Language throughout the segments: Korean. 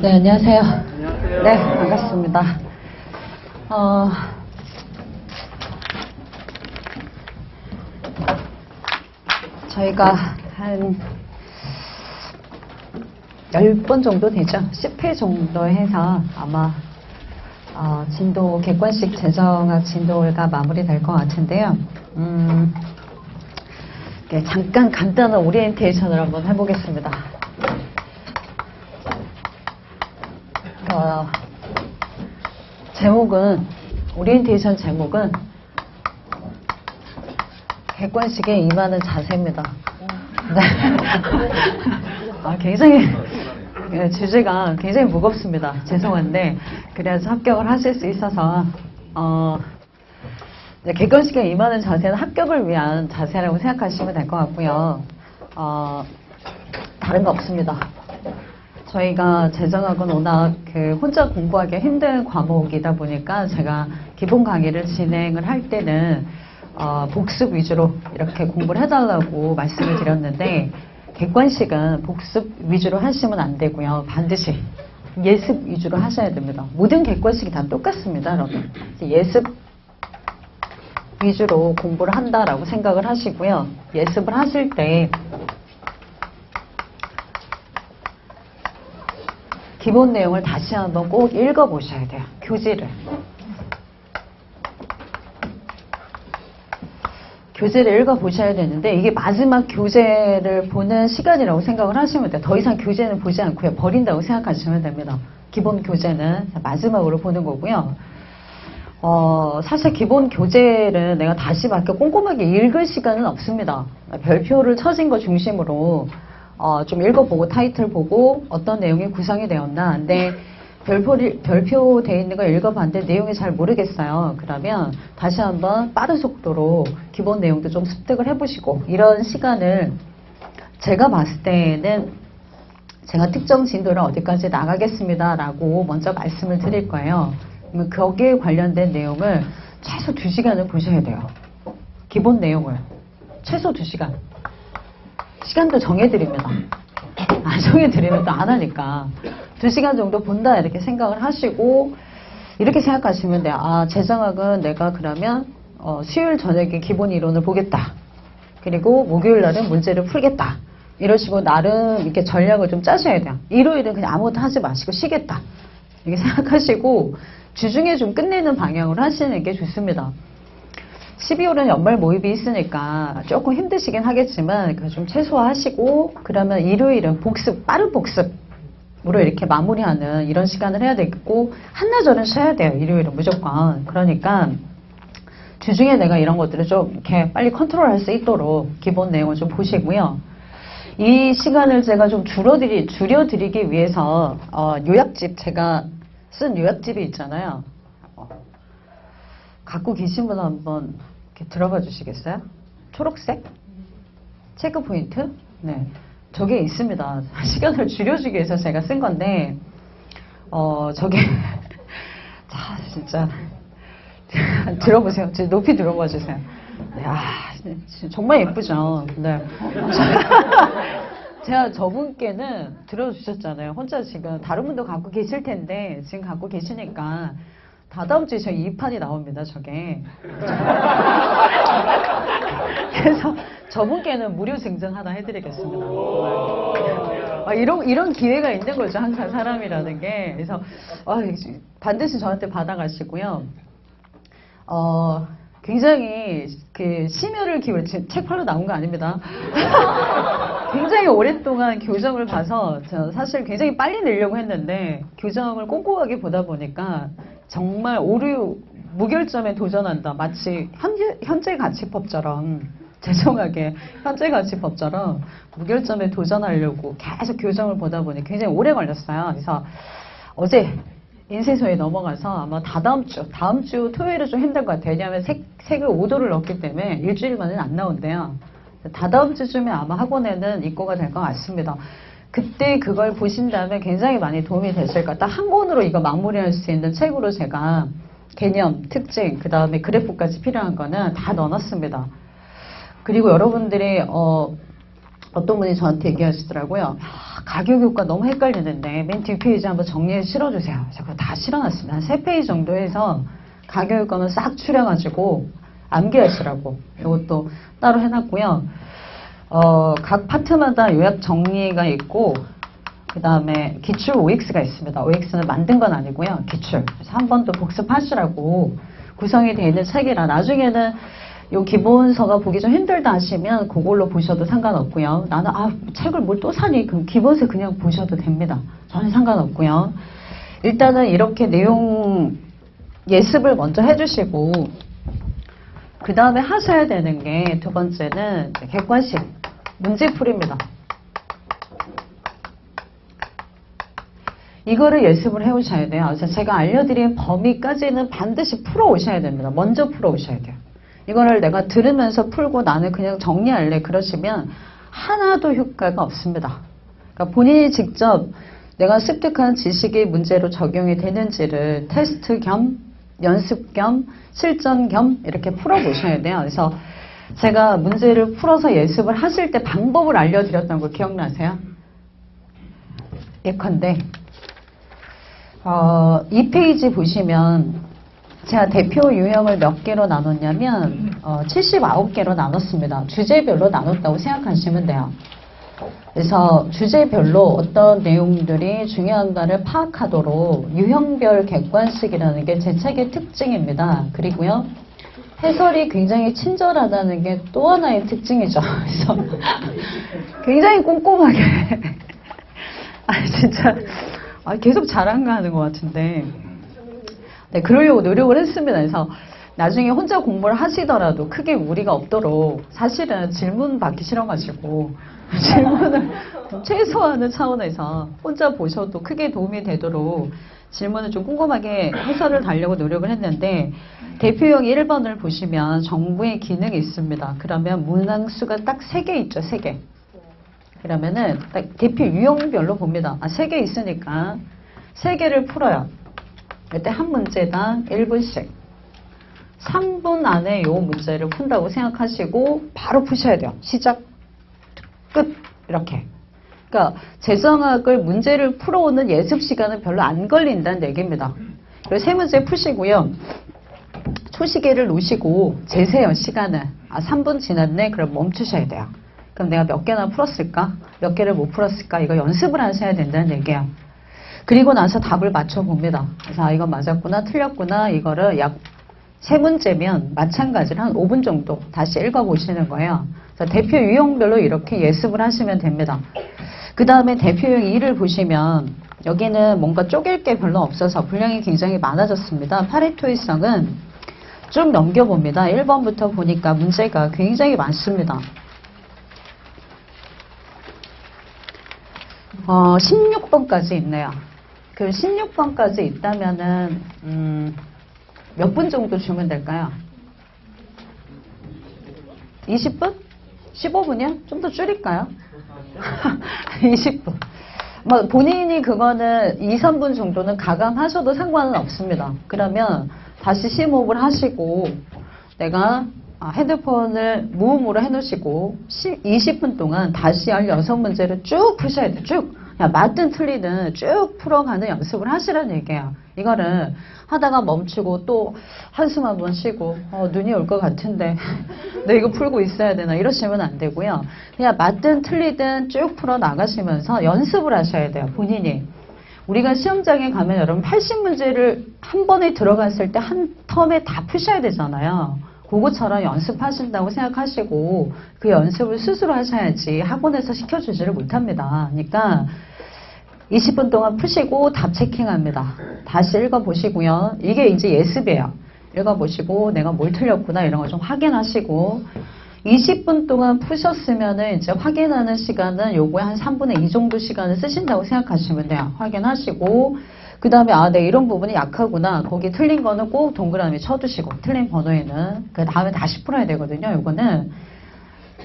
네, 안녕하세요. 안녕하세요. 네, 반갑습니다. 저희가 한 10번 정도 되죠. 10회 정도 해서 아마 진도 객관식 재정학 진도가 마무리될 것 같은데요. 잠깐 간단한 오리엔테이션을 한번 해보겠습니다. 오리엔테이션 제목은 객관식에 임하는 자세입니다. 네. 굉장히 주제가 굉장히 무겁습니다. 죄송한데 그래야지 합격을 하실 수 있어서 객관식에 임하는 자세는 합격을 위한 자세라고 생각하시면 될 것 같고요. 다른 거 없습니다. 저희가 재정학은 워낙 혼자 공부하기 힘든 과목이다 보니까 제가 기본 강의를 진행을 할 때는 복습 위주로 이렇게 공부를 해달라고 말씀을 드렸는데 객관식은 복습 위주로 하시면 안 되고요. 반드시 예습 위주로 하셔야 됩니다. 모든 객관식이 다 똑같습니다, 여러분. 예습 위주로 공부를 한다라고 생각을 하시고요. 예습을 하실 때 기본 내용을 다시 한번 꼭 읽어보셔야 돼요. 교재를 읽어보셔야 되는데 이게 마지막 교재를 보는 시간이라고 생각을 하시면 돼요. 더 이상 교재는 보지 않고요. 버린다고 생각하시면 됩니다. 기본 교재는 마지막으로 보는 거고요. 사실 기본 교재를 내가 다시 막 꼼꼼하게 읽을 시간은 없습니다. 별표를 쳐진 거 중심으로 좀 읽어보고 타이틀 보고 어떤 내용이 구성이 되었나. 근데 별표 돼 있는 거 읽어봤는데 내용이 잘 모르겠어요. 그러면 다시 한번 빠른 속도로 기본 내용도 좀 습득을 해보시고 이런 시간을 제가 봤을 때는 제가 특정 진도를 어디까지 나가겠습니다 라고 먼저 말씀을 드릴 거예요. 그러면 거기에 관련된 내용을 최소 2시간을 보셔야 돼요. 기본 내용을 최소 2시간. 시간도 정해드립니다. 안 정해드리면 또 안 하니까 2시간 정도 본다 이렇게 생각을 하시고 이렇게 생각하시면 돼요. 재정학은 내가 그러면 수요일 저녁에 기본 이론을 보겠다. 그리고 목요일 날은 문제를 풀겠다. 이런 식으로 나름 이렇게 전략을 좀 짜셔야 돼요. 일요일은 그냥 아무것도 하지 마시고 쉬겠다. 이렇게 생각하시고 주중에 좀 끝내는 방향으로 하시는 게 좋습니다. 12월은 연말 모의비 있으니까 조금 힘드시긴 하겠지만 좀 최소화하시고 그러면 일요일은 빠른 복습으로 이렇게 마무리하는 이런 시간을 해야 되겠고 한나절은 쉬어야 돼요. 일요일은 무조건. 그러니까 주중에 내가 이런 것들을 좀 이렇게 빨리 컨트롤할 수 있도록 기본 내용을 좀 보시고요. 이 시간을 제가 좀 줄여드리기 위해서 요약집 제가 쓴 요약집이 있잖아요. 갖고 계신 분 한번 이렇게 들어봐 주시겠어요? 초록색? 체크 포인트? 네. 저게 있습니다. 시간을 줄여주기 위해서 제가 쓴 건데, 저게, 자, 진짜. 들어보세요. 높이 들어봐 주세요. 네, 정말 예쁘죠? 네. 제가 저분께는 들어주셨잖아요. 혼자 지금 다른 분도 갖고 계실 텐데, 지금 갖고 계시니까, 다다음 주에 저희 2판이 나옵니다, 저게. 그래서 저분께는 무료 증정 하나 해드리겠습니다. 이런 기회가 있는 거죠, 항상 사람이라는 게. 그래서, 반드시 저한테 받아가시고요. 굉장히, 심혈을 책 팔로 나온 거 아닙니다. 굉장히 오랫동안 교정을 봐서, 사실 굉장히 빨리 내려고 했는데, 교정을 꼼꼼하게 보다 보니까, 정말 무결점에 도전한다. 마치 현재가치법처럼 재정하게 현재가치법처럼 무결점에 도전하려고 계속 교정을 보다 보니 굉장히 오래 걸렸어요. 그래서 어제 인쇄소에 넘어가서 아마 다음 주 토요일은 좀 힘들 것 같아요. 왜냐하면 색을 5도를 넣었기 때문에 일주일 만에는 안 나온대요. 다다음 주쯤에 아마 학원에는 입고가 될 것 같습니다. 그때 그걸 보신 다음에 굉장히 많이 도움이 되실 것 같다. 한 권으로 이거 마무리할 수 있는 책으로 제가 개념, 특징, 그 다음에 그래프까지 필요한 거는 다 넣어놨습니다. 그리고 여러분들이 어떤 분이 저한테 얘기하시더라고요. 가격 효과 너무 헷갈리는데 맨 뒷페이지 한번 정리해 실어주세요. 제가 다 실어놨습니다. 한 3페이지 정도 해서 가격 효과만 싹 추려가지고 암기하시라고 이것도 따로 해놨고요. 각 파트마다 요약 정리가 있고 그 다음에 기출 OX가 있습니다. OX는 만든 건 아니고요. 기출. 그래서 한 번 더 복습하시라고 구성이 되어 있는 책이라 나중에는 요 기본서가 보기 좀 힘들다 하시면 그걸로 보셔도 상관없고요. 나는 책을 뭘 또 사니? 그럼 기본서 그냥 보셔도 됩니다. 전혀 상관없고요. 일단은 이렇게 내용 예습을 먼저 해주시고 그 다음에 하셔야 되는 게 두 번째는 객관식 문제풀이입니다. 이거를 예습을 해오셔야 돼요. 그래서 제가 알려드린 범위까지는 반드시 풀어오셔야 됩니다. 먼저 풀어오셔야 돼요. 이거를 내가 들으면서 풀고 나는 그냥 정리할래 그러시면 하나도 효과가 없습니다. 그러니까 본인이 직접 내가 습득한 지식이 문제로 적용이 되는지를 테스트 겸 연습 겸 실전 겸 이렇게 풀어보셔야 돼요. 그래서 제가 문제를 풀어서 예습을 하실 때 방법을 알려드렸던 거 기억나세요? 예컨대 2페이지 보시면 제가 대표 유형을 몇 개로 나눴냐면 79개로 나눴습니다. 주제별로 나눴다고 생각하시면 돼요. 그래서 주제별로 어떤 내용들이 중요한가를 파악하도록 유형별 객관식이라는 게 제 책의 특징입니다. 그리고요. 해설이 굉장히 친절하다는 게 또 하나의 특징이죠. 그래서 굉장히 꼼꼼하게 진짜 계속 자랑하는 것 같은데 네, 그러려고 노력을 했습니다. 그래서 나중에 혼자 공부를 하시더라도 크게 무리가 없도록 사실은 질문 받기 싫어가지고 질문을 최소화하는 차원에서 혼자 보셔도 크게 도움이 되도록 질문을 좀 꼼꼼하게 해설을 달려고 노력을 했는데 대표형 1번을 보시면 정부의 기능이 있습니다. 그러면 문항수가 딱 3개 있죠. 3개. 그러면은 딱 대표 유형별로 봅니다. 3개 있으니까 3개를 풀어요. 이때 한 문제당 1분씩 3분 안에 이 문제를 푼다고 생각하시고 바로 푸셔야 돼요. 시작, 끝 이렇게. 그러니까 재정학을 문제를 풀어오는 예습 시간은 별로 안 걸린다는 얘기입니다. 그래서 3문제 푸시고요. 초시계를 놓으시고 재세요. 시간을. 3분 지났네. 그럼 멈추셔야 돼요. 그럼 내가 몇 개나 풀었을까? 몇 개를 못 풀었을까? 이거 연습을 하셔야 된다는 얘기예요. 그리고 나서 답을 맞춰봅니다. 그래서 이건 맞았구나 틀렸구나 이거를 약 3문제면 마찬가지로 한 5분 정도 다시 읽어보시는 거예요. 그래서 대표 유형별로 이렇게 예습을 하시면 됩니다. 그 다음에 대표형 2를 보시면 여기는 뭔가 쪼갤 게 별로 없어서 분량이 굉장히 많아졌습니다. 파레토의성은 쭉 넘겨봅니다. 1번부터 보니까 문제가 굉장히 많습니다. 16번까지 있네요. 그 16번까지 있다면은 몇 분 정도 주면 될까요? 20분? 15분이요? 좀 더 줄일까요? 20분. 뭐 본인이 그거는 2, 3분 정도는 가감하셔도 상관은 없습니다. 그러면 다시 심호흡을 하시고 내가 헤드폰을 무음으로 해놓으시고 20분 동안 다시 16문제를 쭉 푸셔야 돼요. 쭉. 야, 맞든 틀리든 쭉 풀어가는 연습을 하시라는 얘기예요. 이거를 하다가 멈추고 또 한숨 한번 쉬고 눈이 올 것 같은데 내 이거 풀고 있어야 되나 이러시면 안 되고요. 그냥 맞든 틀리든 쭉 풀어 나가시면서 연습을 하셔야 돼요. 본인이. 우리가 시험장에 가면 여러분 80문제를 한 번에 들어갔을 때 한 텀에 다 푸셔야 되잖아요. 그거처럼 연습하신다고 생각하시고 그 연습을 스스로 하셔야지 학원에서 시켜주지를 못합니다. 그러니까 20분 동안 푸시고 답 체킹합니다. 다시 읽어보시고요. 이게 이제 예습이에요. 읽어보시고 내가 뭘 틀렸구나 이런 거 좀 확인하시고 20분 동안 푸셨으면은 이제 확인하는 시간은 요거에 한 3분의 2 정도 시간을 쓰신다고 생각하시면 돼요. 확인하시고 그 다음에 내 이런 부분이 약하구나. 거기 틀린 거는 꼭 동그라미 쳐두시고 틀린 번호에는 그 다음에 다시 풀어야 되거든요. 요거는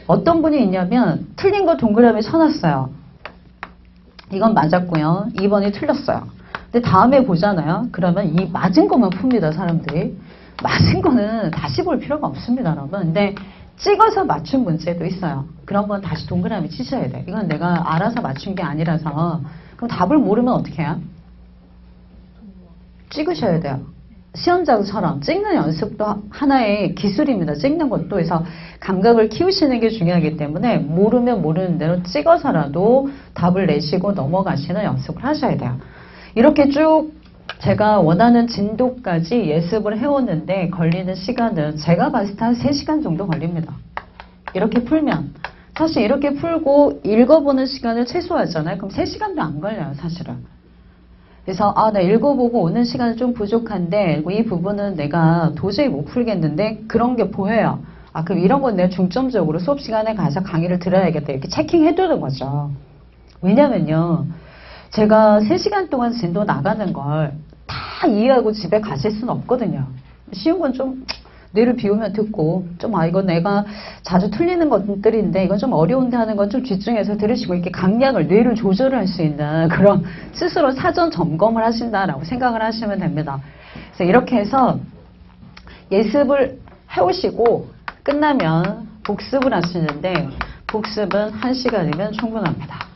어떤 분이 있냐면 틀린 거 동그라미 쳐놨어요. 이건 맞았고요. 2번이 틀렸어요. 근데 다음에 보잖아요. 그러면 이 맞은 것만 풉니다. 사람들이. 맞은 거는 다시 볼 필요가 없습니다. 여러분. 근데 찍어서 맞춘 문제도 있어요. 그런 건 다시 동그라미 치셔야 돼. 이건 내가 알아서 맞춘 게 아니라서. 그럼 답을 모르면 어떻게 해요? 찍으셔야 돼요. 시험장처럼 찍는 연습도 하나의 기술입니다. 찍는 것도. 그래서 감각을 키우시는 게 중요하기 때문에 모르면 모르는 대로 찍어서라도 답을 내시고 넘어가시는 연습을 하셔야 돼요. 이렇게 쭉 제가 원하는 진도까지 예습을 해오는데 걸리는 시간은 제가 봤을 때 한 3시간 정도 걸립니다. 이렇게 풀면. 사실 이렇게 풀고 읽어보는 시간을 최소화하잖아요. 그럼 3시간도 안 걸려요, 사실은. 그래서 나 읽어보고 오는 시간이 좀 부족한데 이 부분은 내가 도저히 못 풀겠는데 그런 게 보여요. 그럼 이런 건 내가 중점적으로 수업 시간에 가서 강의를 들어야겠다. 이렇게 체킹해두는 거죠. 왜냐면요. 제가 3시간 동안 진도 나가는 걸 다 이해하고 집에 가실 수는 없거든요. 쉬운 건 좀 뇌를 비우면 듣고 좀 이거 내가 자주 틀리는 것들인데 이건 좀 어려운데 하는 건 좀 집중해서 들으시고 이렇게 강약을 뇌를 조절할 수 있는 그런 스스로 사전 점검을 하신다라고 생각을 하시면 됩니다. 그래서 이렇게 해서 예습을 해오시고 끝나면 복습을 하시는데 복습은 1시간이면 충분합니다.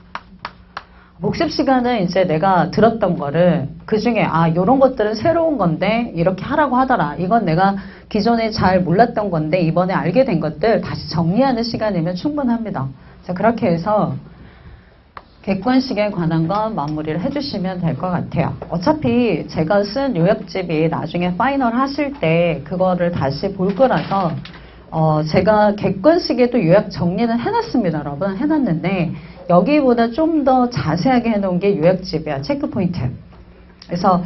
복습 시간은 이제 내가 들었던 거를 그 중에 이런 것들은 새로운 건데 이렇게 하라고 하더라. 이건 내가 기존에 잘 몰랐던 건데 이번에 알게 된 것들 다시 정리하는 시간이면 충분합니다. 자, 그렇게 해서 객관식에 관한 건 마무리를 해주시면 될 것 같아요. 어차피 제가 쓴 요약집이 나중에 파이널 하실 때 그거를 다시 볼 거라서 제가 객관식에도 요약 정리는 해놨습니다. 여러분 해놨는데 여기보다 좀 더 자세하게 해놓은 게 요약집이야. 체크포인트. 그래서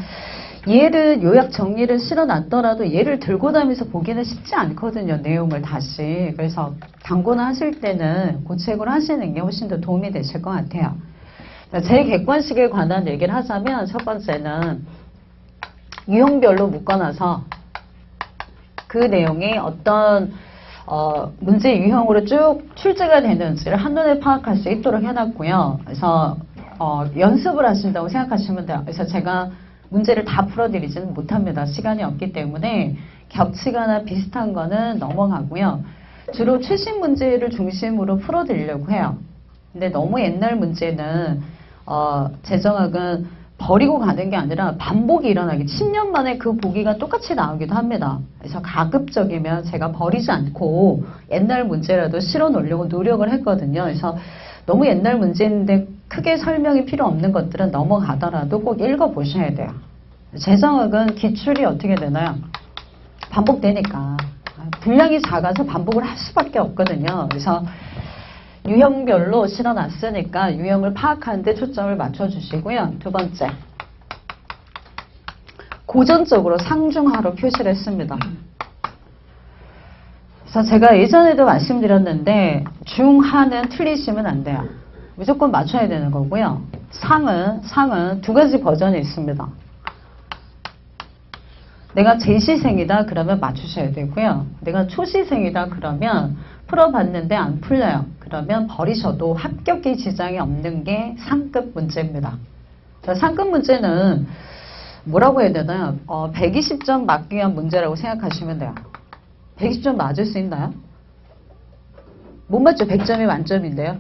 얘를 요약 정리를 실어놨더라도 얘를 들고 다니면서 보기는 쉽지 않거든요. 내용을 다시. 그래서 당구나 하실 때는 그 책으로 하시는 게 훨씬 더 도움이 되실 것 같아요. 제 객관식에 관한 얘기를 하자면 첫 번째는 유형별로 묶어놔서 그 내용이 어떤 문제 유형으로 쭉 출제가 되는지를 한눈에 파악할 수 있도록 해놨고요. 그래서 연습을 하신다고 생각하시면 돼요. 그래서 제가 문제를 다 풀어드리지는 못합니다. 시간이 없기 때문에 겹치거나 비슷한 거는 넘어가고요. 주로 최신 문제를 중심으로 풀어드리려고 해요. 근데 너무 옛날 문제는 재정학은 버리고 가는 게 아니라 반복이 일어나기 10년 만에 그 보기가 똑같이 나오기도 합니다. 그래서 가급적이면 제가 버리지 않고 옛날 문제라도 실어 놓으려고 노력을 했거든요. 그래서 너무 옛날 문제인데 크게 설명이 필요 없는 것들은 넘어가더라도 꼭 읽어보셔야 돼요. 재정학은 기출이 어떻게 되나요? 반복되니까. 분량이 작아서 반복을 할 수밖에 없거든요. 그래서 유형별로 실어놨으니까 유형을 파악하는 데 초점을 맞춰주시고요. 두 번째, 고전적으로 상중하로 표시를 했습니다. 그래서 제가 예전에도 말씀드렸는데 중하는 틀리시면 안 돼요. 무조건 맞춰야 되는 거고요. 상은 두 가지 버전이 있습니다. 내가 재시생이다 그러면 맞추셔야 되고요. 내가 초시생이다 그러면 풀어봤는데 안 풀려요. 그러면 버리셔도 합격에 지장이 없는 게 상급 문제입니다. 자, 상급 문제는 뭐라고 해야 되나요? 120점 맞기 위한 문제라고 생각하시면 돼요. 120점 맞을 수 있나요? 못 맞죠? 100점이 만점인데요.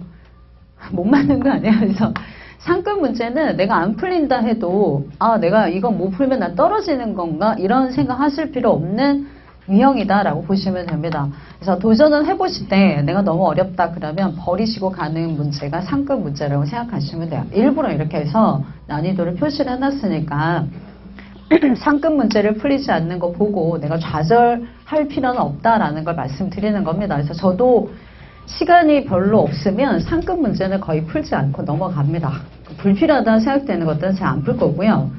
못 맞는 거 아니에요? 그래서 상급 문제는 내가 안 풀린다 해도 내가 이건 못 풀면 나 떨어지는 건가? 이런 생각하실 필요 없는 유형이다라고 보시면 됩니다. 그래서 도전을 해보실 때 내가 너무 어렵다 그러면 버리시고 가는 문제가 상급 문제라고 생각하시면 돼요. 일부러 이렇게 해서 난이도를 표시를 해놨으니까 상급 문제를 풀리지 않는 거 보고 내가 좌절할 필요는 없다라는 걸 말씀드리는 겁니다. 그래서 저도 시간이 별로 없으면 상급 문제는 거의 풀지 않고 넘어갑니다. 불필요하다 생각되는 것들은 잘 안 풀 거고요.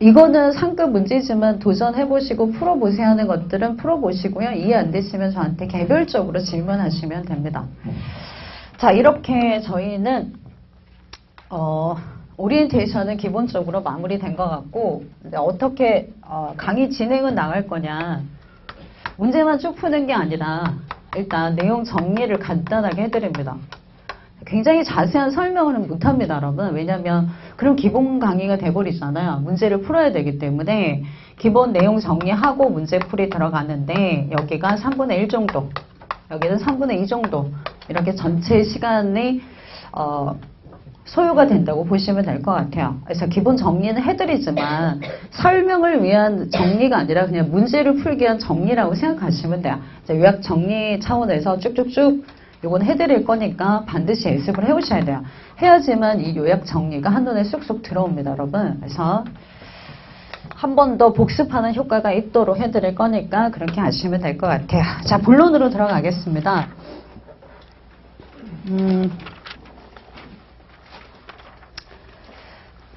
이거는 상급 문제지만 도전해보시고 풀어보세요 하는 것들은 풀어보시고요. 이해 안 되시면 저한테 개별적으로 질문하시면 됩니다. 자, 이렇게 저희는 오리엔테이션은 기본적으로 마무리된 것 같고 어떻게 강의 진행은 나갈 거냐, 문제만 쭉 푸는 게 아니라 일단 내용 정리를 간단하게 해드립니다. 굉장히 자세한 설명은 못합니다, 여러분. 왜냐하면 그럼 기본 강의가 돼버리잖아요. 문제를 풀어야 되기 때문에 기본 내용 정리하고 문제풀이 들어가는데 여기가 3분의 1 정도 여기는 3분의 2 정도 이렇게 전체 시간이 소요가 된다고 보시면 될 것 같아요. 그래서 기본 정리는 해드리지만 설명을 위한 정리가 아니라 그냥 문제를 풀기 위한 정리라고 생각하시면 돼요. 요약 정리 차원에서 쭉쭉쭉 이건 해드릴 거니까 반드시 예습을 해오셔야 돼요. 해야지만 이 요약 정리가 한눈에 쑥쑥 들어옵니다, 여러분. 그래서 한 번 더 복습하는 효과가 있도록 해드릴 거니까 그렇게 하시면 될 것 같아요. 자, 본론으로 들어가겠습니다.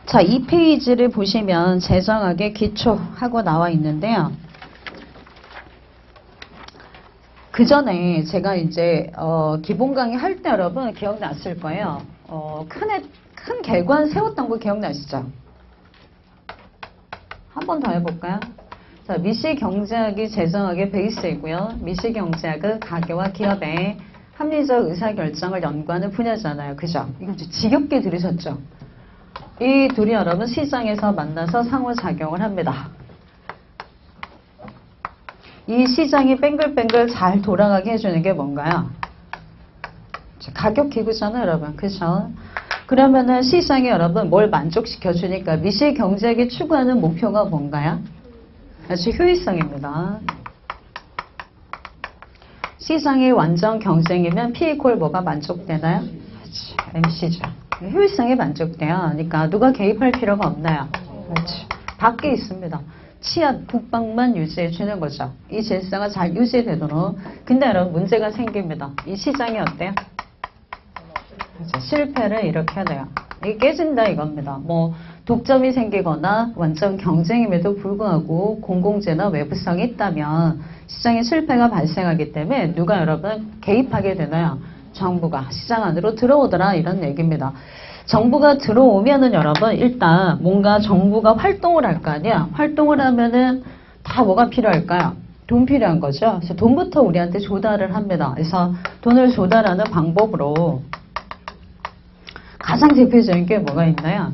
자, 이 페이지를 보시면 재정학의 기초하고 나와 있는데요. 그 전에 제가 이제 기본 강의 할 때 여러분 기억났을 거예요. 큰 계관 세웠던 거 기억나시죠? 한 번 더 해볼까요? 자, 미시경제학이 재정학의 베이스이고요. 미시경제학은 가계와 기업의 합리적 의사결정을 연구하는 분야잖아요. 그죠? 이거 지겹게 들으셨죠? 이 둘이 여러분 시장에서 만나서 상호작용을 합니다. 이 시장이 뱅글뱅글 잘 돌아가게 해주는 게 뭔가요? 가격 기구잖아요, 여러분. 그죠? 그러면은 시장이 여러분 뭘 만족시켜 주니까 미시경제학이 추구하는 목표가 뭔가요? 아주 효율성입니다. 시장이 완전 경쟁이면 P 이퀄 뭐가 만족되나요? 그렇지. MC죠. 효율성이 만족돼요. 그러니까 누가 개입할 필요가 없나요? 그렇지. 밖에 있습니다. 치안, 국방만 유지해 주는 거죠. 이 질서가 잘 유지되도록. 근데 여러분 문제가 생깁니다. 이 시장이 어때요? 실패를 일으켜야 돼요. 이게 깨진다 이겁니다. 뭐 독점이 생기거나 완전 경쟁임에도 불구하고 공공재나 외부성이 있다면 시장에 실패가 발생하기 때문에 누가 여러분 개입하게 되나요? 정부가 시장 안으로 들어오더라 이런 얘기입니다. 정부가 들어오면은 여러분 일단 뭔가 정부가 활동을 할 거 아니야. 활동을 하면은 다 뭐가 필요할까요? 돈 필요한 거죠. 그래서 돈부터 우리한테 조달을 합니다. 그래서 돈을 조달하는 방법으로 가장 대표적인 게 뭐가 있나요?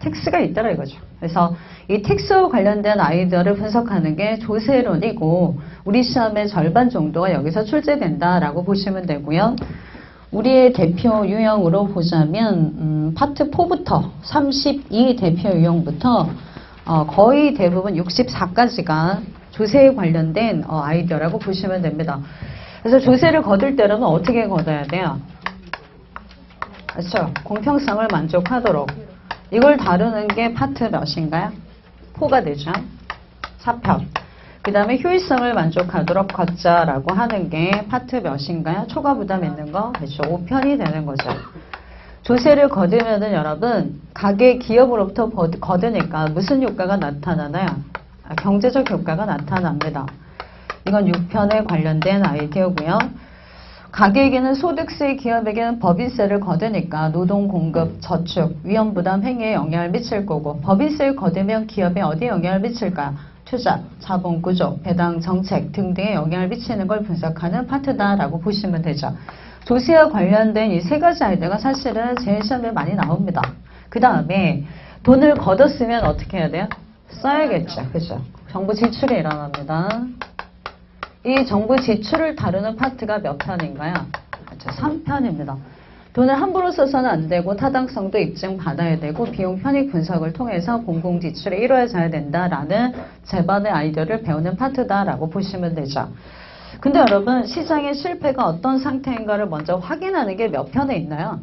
텍스가 있더라 이거죠. 그래서 이 텍스와 관련된 아이디어를 분석하는 게 조세론이고 우리 시험의 절반 정도가 여기서 출제된다라고 보시면 되고요. 우리의 대표 유형으로 보자면 파트 4부터 32 대표 유형부터 거의 대부분 64까지가 조세에 관련된 아이디어라고 보시면 됩니다. 그래서 조세를 거둘 때는 어떻게 걷어야 돼요? 그렇죠. 공평성을 만족하도록. 이걸 다루는 게 파트 몇인가요? 4가 되죠. 4편. 그 다음에 효율성을 만족하도록 걷자라고 하는 게 파트 몇인가요? 초과 부담 있는 거? 그렇죠. 5편이 되는 거죠. 조세를 거두면은 여러분 가계 기업으로부터 거두니까 무슨 효과가 나타나나요? 경제적 효과가 나타납니다. 이건 6편에 관련된 아이디어고요. 가계에게는 소득세, 기업에게는 법인세를 거두니까 노동, 공급, 저축, 위험부담 행위에 영향을 미칠 거고 법인세를 거두면 기업에 어디에 영향을 미칠까요? 투자, 자본구조, 배당 정책 등등에 영향을 미치는 걸 분석하는 파트다라고 보시면 되죠. 조세와 관련된 이 세 가지 아이디어가 사실은 제 시험에 많이 나옵니다. 그 다음에 돈을 걷었으면 어떻게 해야 돼요? 써야겠죠. 그죠? 정부 지출이 일어납니다. 이 정부 지출을 다루는 파트가 몇 편인가요? 그렇죠. 3편입니다. 돈을 함부로 써서는 안 되고 타당성도 입증받아야 되고 비용 편익 분석을 통해서 공공지출이 이루어져야 된다라는 제반의 아이디어를 배우는 파트다라고 보시면 되죠. 근데 여러분 시장의 실패가 어떤 상태인가를 먼저 확인하는 게 몇 편에 있나요?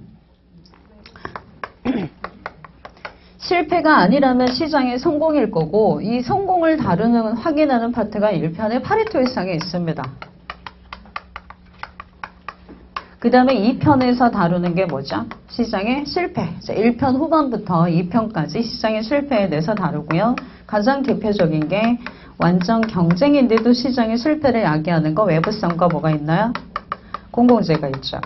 실패가 아니라면 시장의 성공일 거고 이 성공을 다루는 확인하는 파트가 1편에 파레토 이상에 있습니다. 그 다음에 2편에서 다루는 게 뭐죠? 시장의 실패. 1편 후반부터 2편까지 시장의 실패에 대해서 다루고요. 가장 대표적인 게 완전 경쟁인데도 시장의 실패를 야기하는 거 외부성과 뭐가 있나요? 공공재가 있죠.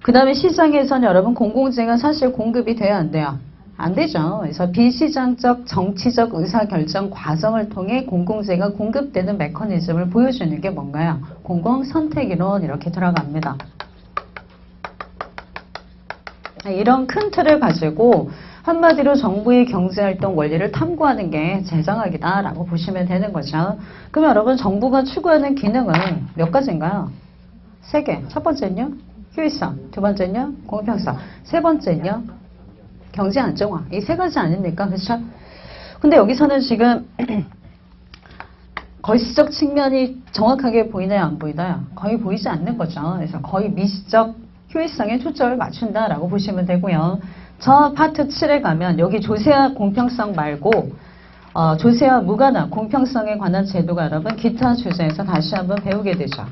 그 다음에 시장에서는 여러분 공공재가 사실 공급이 돼야 안 돼요? 안 되죠. 그래서 비시장적 정치적 의사결정 과정을 통해 공공재가 공급되는 메커니즘을 보여주는 게 뭔가요? 공공선택이론 이렇게 들어갑니다. 이런 큰 틀을 가지고 한마디로 정부의 경제활동 원리를 탐구하는 게 재정학이다라고 보시면 되는 거죠. 그럼 여러분 정부가 추구하는 기능은 몇 가지인가요? 3개. 첫 번째는요? 효율성. 두 번째는요? 공평성. 세 번째는요? 경제 안정화. 이 3가지 아닙니까? 그렇죠? 근데 여기서는 지금 거시적 측면이 정확하게 보이나요? 안 보이나요? 거의 보이지 않는 거죠. 그래서 거의 미시적 효율성에 초점을 맞춘다라고 보시면 되고요. 저 파트 7에 가면 여기 조세와 공평성 말고 조세와 무관한 공평성에 관한 제도가 여러분 기타 주제에서 다시 한번 배우게 되죠.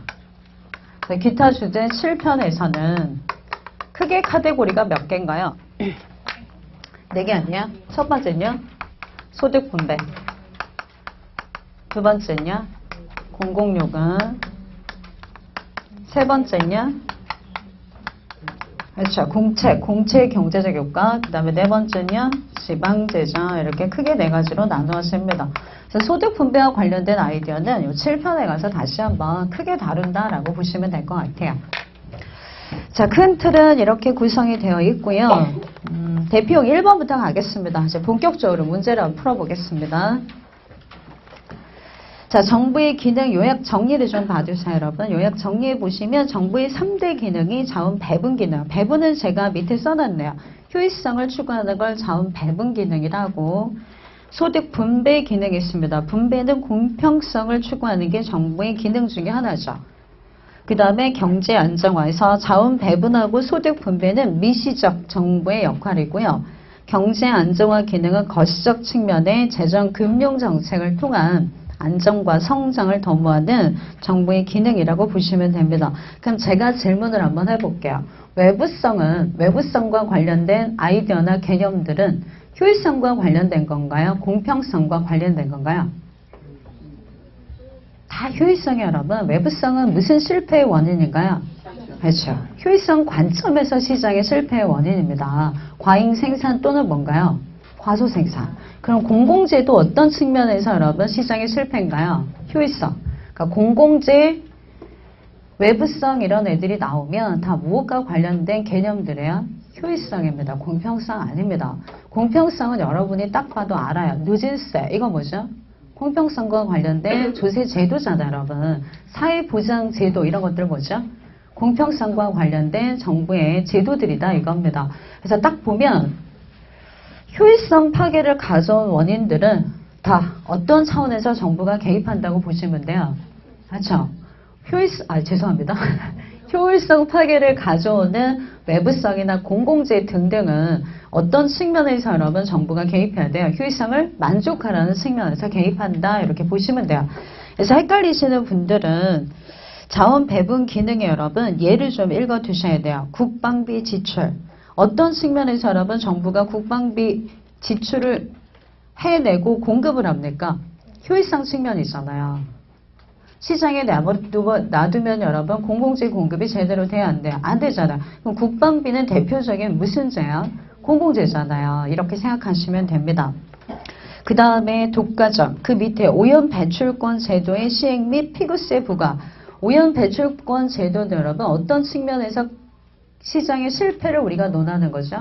기타 주제 7편에서는 크게 카테고리가 몇 개인가요? 4개 아니야? 첫 번째는요? 소득 분배. 두 번째는요? 공공요금. 세 번째는요? 그렇죠. 공채 경제적 효과. 그 다음에 네 번째는요? 지방재정. 이렇게 크게 4가지로 나누어집니다. 그래서 소득 분배와 관련된 아이디어는 이 7편에 가서 다시 한번 크게 다룬다라고 보시면 될 것 같아요. 자, 큰 틀은 이렇게 구성이 되어 있고요. 대피용 1번부터 가겠습니다. 이제 본격적으로 문제를 한번 풀어보겠습니다. 자, 정부의 기능 요약 정리를 좀 봐주세요, 여러분. 요약 정리해 보시면 정부의 3대 기능이 자원 배분 기능. 배분은 제가 밑에 써놨네요. 효율성을 추구하는 걸 자원 배분 기능이라고. 소득 분배 기능이 있습니다. 분배는 공평성을 추구하는 게 정부의 기능 중에 하나죠. 그 다음에 경제 안정화에서 자원 배분하고 소득 분배는 미시적 정부의 역할이고요. 경제 안정화 기능은 거시적 측면의 재정 금융 정책을 통한 안정과 성장을 도모하는 정부의 기능이라고 보시면 됩니다. 그럼 제가 질문을 한번 해볼게요. 외부성과 관련된 아이디어나 개념들은 효율성과 관련된 건가요? 공평성과 관련된 건가요? 다 효율성이 여러분. 외부성은 무슨 실패의 원인인가요? 그렇죠. 효율성 관점에서 시장의 실패의 원인입니다. 과잉 생산 또는 뭔가요? 과소 생산. 그럼 공공재도 어떤 측면에서 여러분 시장의 실패인가요? 효율성. 그러니까 공공재, 외부성 이런 애들이 나오면 다 무엇과 관련된 개념들이에요? 효율성입니다. 공평성 아닙니다. 공평성은 여러분이 딱 봐도 알아요. 누진세. 이거 뭐죠? 공평성과 관련된 조세 제도잖아요, 여러분. 사회보장제도 이런 것들 뭐죠? 공평성과 관련된 정부의 제도들이다 이겁니다. 그래서 딱 보면 효율성 파괴를 가져온 원인들은 다 어떤 차원에서 정부가 개입한다고 보시면 돼요. 그렇죠? 죄송합니다. 효율성 파괴를 가져오는 외부성이나 공공재 등등은 어떤 측면에서 여러분 정부가 개입해야 돼요? 효율성을 만족하라는 측면에서 개입한다 이렇게 보시면 돼요. 그래서 헷갈리시는 분들은 자원 배분 기능에 여러분 예를 좀 읽어 두셔야 돼요. 국방비 지출. 어떤 측면에서 여러분 정부가 국방비 지출을 해내고 공급을 합니까? 효율성 측면이잖아요. 시장에 놔두면 여러분 공공재 공급이 제대로 돼야 안 돼요? 안 되잖아요. 그럼 국방비는 대표적인 무슨 재요? 공공재잖아요. 이렇게 생각하시면 됩니다. 그 다음에 독과점, 그 밑에 오염 배출권 제도의 시행 및 피구세 부과. 오염 배출권 제도는 여러분 어떤 측면에서 시장의 실패를 우리가 논하는 거죠?